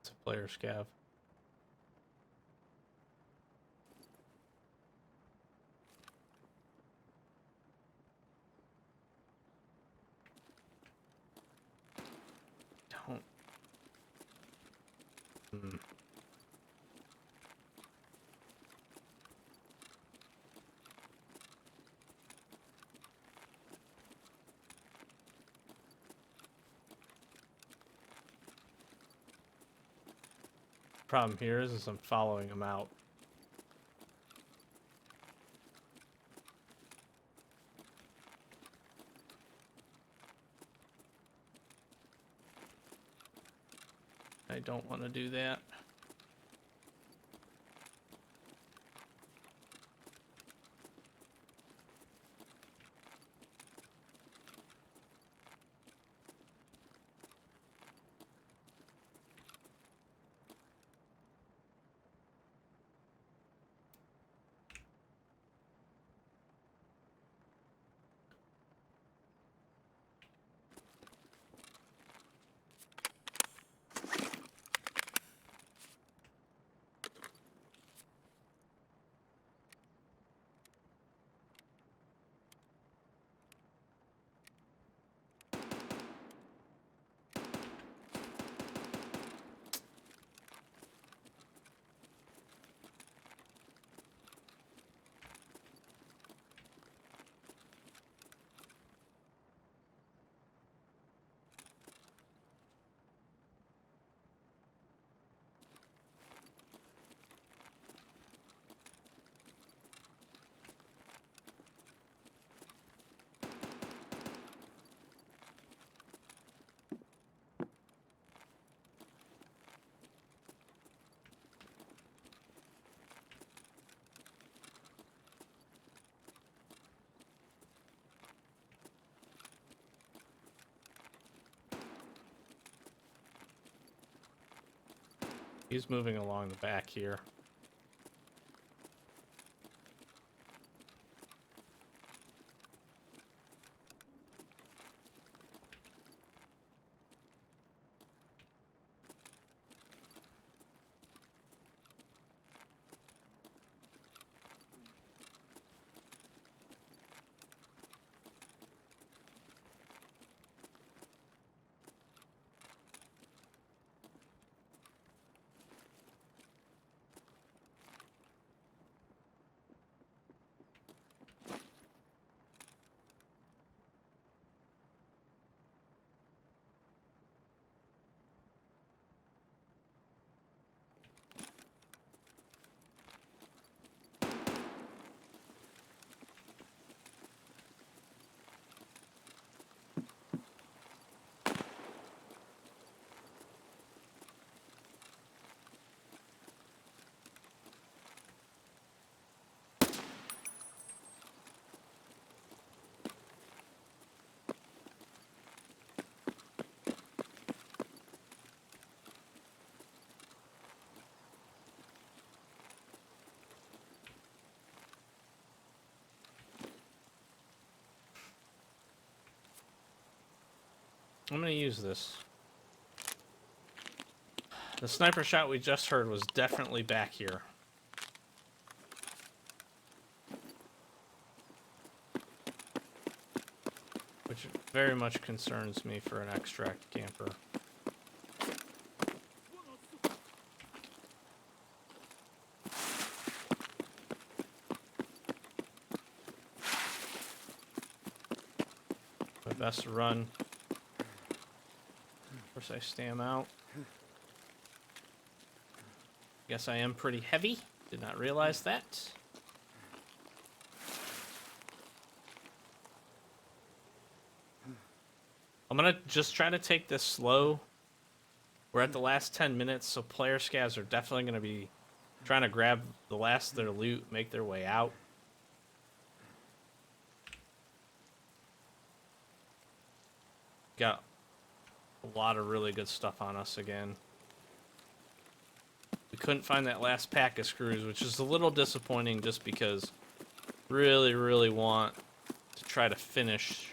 It's a player scav. Don't. Problem here is I'm following him out. I don't want to do that. He's moving along the back here. I'm gonna use this. The sniper shot we just heard was definitely back here. Which very much concerns me for an extract camper. My best to run. Of course I stay him out. Guess I am pretty heavy. Did not realize that. I'm gonna just try to take this slow. We're at the last 10 minutes, so player scavs are definitely gonna be trying to grab the last of their loot, make their way out. Got a lot of really good stuff on us again. We couldn't find that last pack of screws, which is a little disappointing just because really, really want to try to finish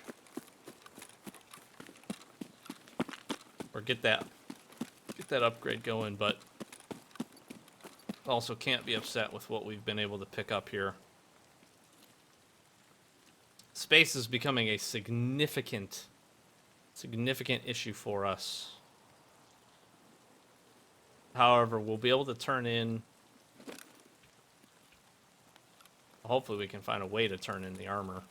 or get that upgrade going, but also can't be upset with what we've been able to pick up here. Space is becoming a significant issue for us. However, we'll be able to turn in, hopefully we can find a way to turn in the armor.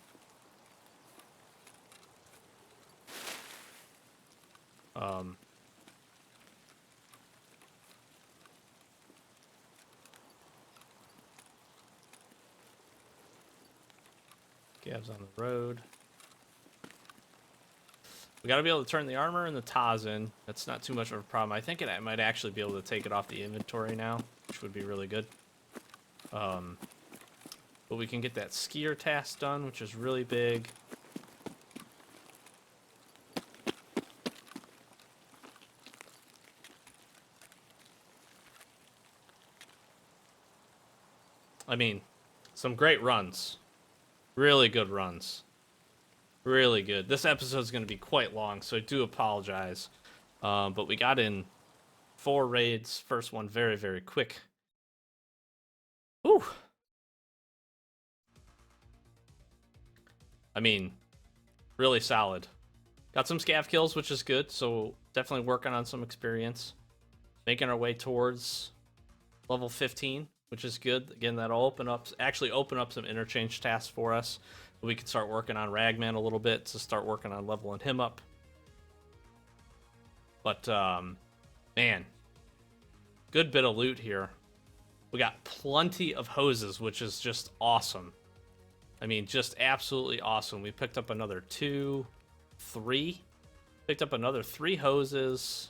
Gab's on the road. We gotta be able to turn the armor and the TAS in. That's not too much of a problem. I think I might actually be able to take it off the inventory now, which would be really good. But we can get that skier task done, which is really big. I mean, some great runs. Really good runs. Really good. This episode is going to be quite long, so I do apologize. But we got in 4 raids. First one very, very quick. Whew. I mean, really solid. Got some scav kills, which is good, so definitely working on some experience. Making our way towards level 15, which is good. Again, that'll actually open up some interchange tasks for us. We can start working on Ragman a little bit to start working on leveling him up. But, man, good bit of loot here. We got plenty of hoses, which is just awesome. I mean, just absolutely awesome. We picked up another 2, 3. Picked up another 3 hoses.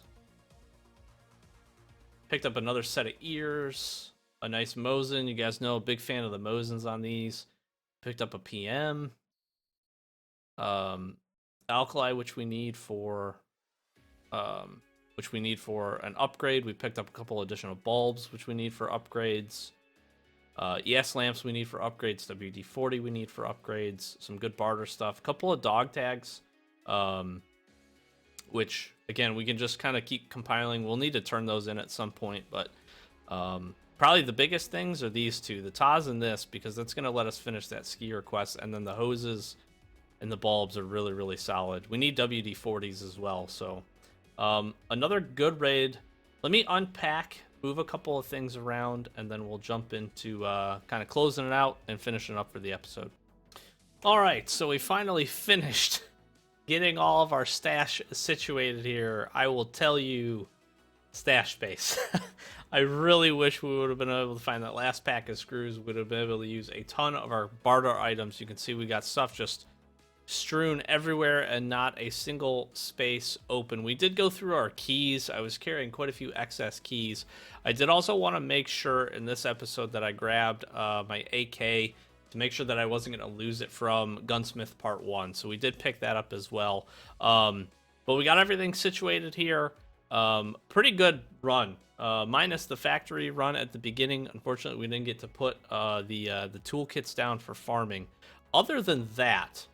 Picked up another set of ears. A nice Mosin. You guys know, big fan of the Mosins on these. Picked up a PM. Alkali, which we need for an upgrade. We picked up a couple additional bulbs, which we need for upgrades. ES lamps we need for upgrades. WD-40 we need for upgrades. Some good barter stuff. A couple of dog tags, which, again, we can just kind of keep compiling. We'll need to turn those in at some point, but probably the biggest things are these 2, the TAS and this, because that's going to let us finish that skier quest, and then the hoses and the bulbs are really, really solid. We need WD-40s as well, so another good raid. Let me unpack, move a couple of things around, and then we'll jump into kind of closing it out and finishing up for the episode. All right, so we finally finished getting all of our stash situated here. I will tell you, stash space. I really wish we would have been able to find that last pack of screws. We would have been able to use a ton of our barter items. You can see we got stuff just strewn everywhere and not a single space open. We did go through our keys. I was carrying quite a few excess keys. I did also want to make sure in this episode that I grabbed my AK to make sure that I wasn't going to lose it from Gunsmith Part 1. So we did pick that up as well. But we got everything situated here. Pretty good run. Minus the factory run at the beginning. Unfortunately, we didn't get to put the toolkits down for farming. Other than that,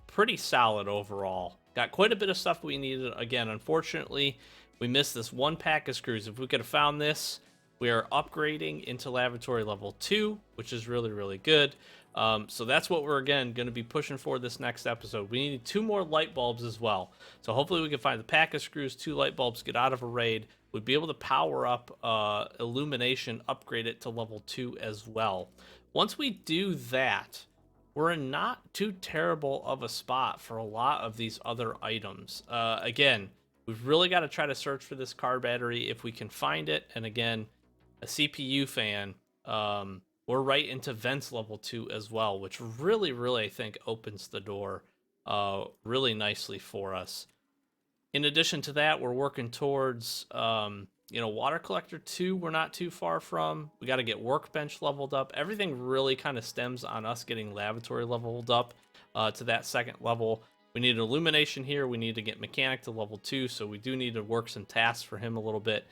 pretty solid overall. Got quite a bit of stuff we needed. Again, unfortunately, We missed this one pack of screws. If we could have found this, we are upgrading into laboratory level 2, which is really, really good. So that's what we're, again, going to be pushing for this next episode. We need 2 more light bulbs as well. So hopefully we can find the pack of screws, 2 light bulbs, get out of a raid. We'd be able to power up illumination, upgrade it to level 2 as well. Once we do that, we're in not too terrible of a spot for a lot of these other items. Again, we've really got to try to search for this car battery if we can find it. And again, a CPU fan. We're right into vents level 2 as well, which really, really, I think, opens the door really nicely for us. In addition to that, we're working towards, water collector 2 we're not too far from. We got to get workbench leveled up. Everything really kind of stems on us getting lavatory leveled up to that 2nd level. We need illumination here. We need to get mechanic to level 2, so we do need to work some tasks for him a little bit.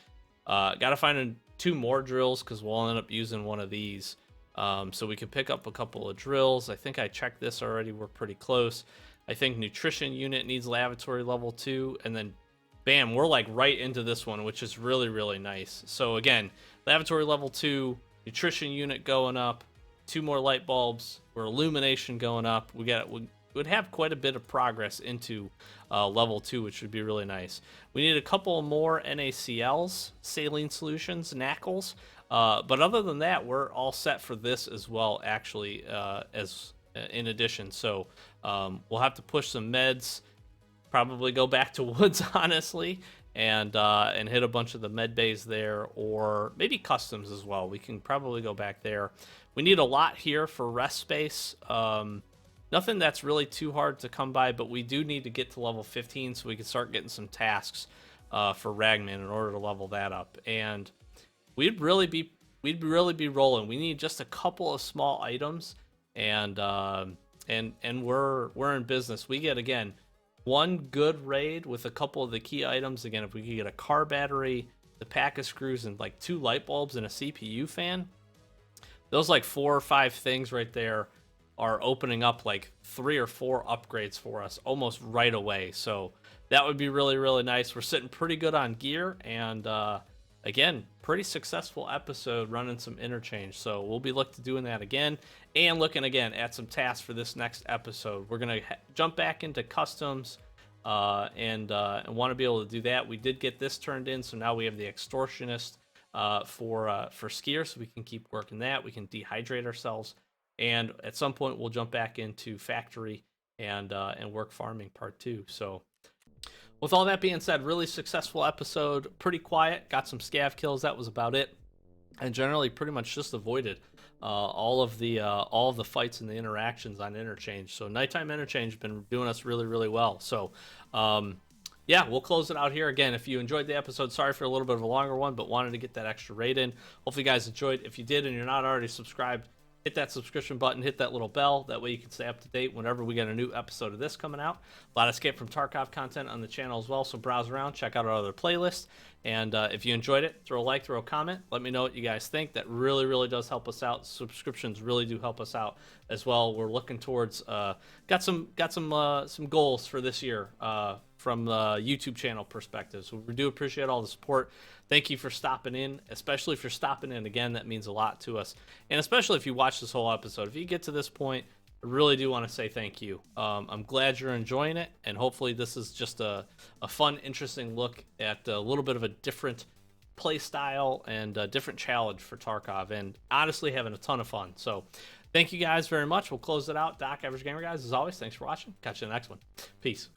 Got to find 2 more drills because we'll end up using one of these. So we can pick up a couple of drills. I think I checked this already. We're pretty close. I think nutrition unit needs lavatory level 2, and then bam, we're like right into this one, which is really, really nice. So again, lavatory level 2, nutrition unit going up, 2 more light bulbs, we're illumination going up. We would have quite a bit of progress into level 2, which would be really nice. We need a couple more NaCl's, saline solutions, NaCls. But other than that, we're all set for this as well, actually, in addition. So we'll have to push some meds, probably go back to woods, honestly, and hit a bunch of the med bays there, or maybe customs as well. We can probably go back there. We need a lot here for rest space. Nothing that's really too hard to come by, but we do need to get to level 15 so we can start getting some tasks for Ragman in order to level that up. And we'd really be rolling. We need just a couple of small items, and we're in business. We get, again, 1 good raid with a couple of the key items. Again, if we could get a car battery, the pack of screws, and like 2 light bulbs and a CPU fan, those like 4 or 5 things right there are opening up like 3 or 4 upgrades for us almost right away. So that would be really, really nice. We're sitting pretty good on gear, and again, pretty successful episode running some interchange. So we'll be looking to doing that again, and looking again at some tasks for this next episode. We're gonna jump back into customs and want to be able to do that. We did get this turned in, so now we have the extortionist for skier, so we can keep working that. We can dehydrate ourselves, and at some point we'll jump back into factory and work farming part 2. So with all that being said, really successful episode, pretty quiet, got some scav kills, that was about it, and generally pretty much just avoided all of the fights and the interactions on interchange. So nighttime interchange has been doing us really, really well. So yeah, we'll close it out here. Again, if you enjoyed the episode, sorry for a little bit of a longer one, but wanted to get that extra raid in. Hopefully you guys enjoyed. If you did and you're not already subscribed, hit that subscription button, hit that little bell. That way you can stay up to date whenever we get a new episode of this coming out. A lot of Escape from Tarkov content on the channel as well, so browse around, check out our other playlists. And if you enjoyed it, throw a like, throw a comment. Let me know what you guys think. That really, really does help us out. Subscriptions really do help us out as well. We're looking towards got some goals for this year from the YouTube channel perspective. So we do appreciate all the support. Thank you for stopping in, especially if you're stopping in again. That means a lot to us, and especially if you watch this whole episode. If you get to this point, I really do want to say thank you. I'm glad you're enjoying it, and hopefully this is just a fun, interesting look at a little bit of a different play style and a different challenge for Tarkov, and honestly having a ton of fun. So thank you guys very much. We'll close it out. Doc, Average Gamer guys, as always, thanks for watching. Catch you in the next one. Peace.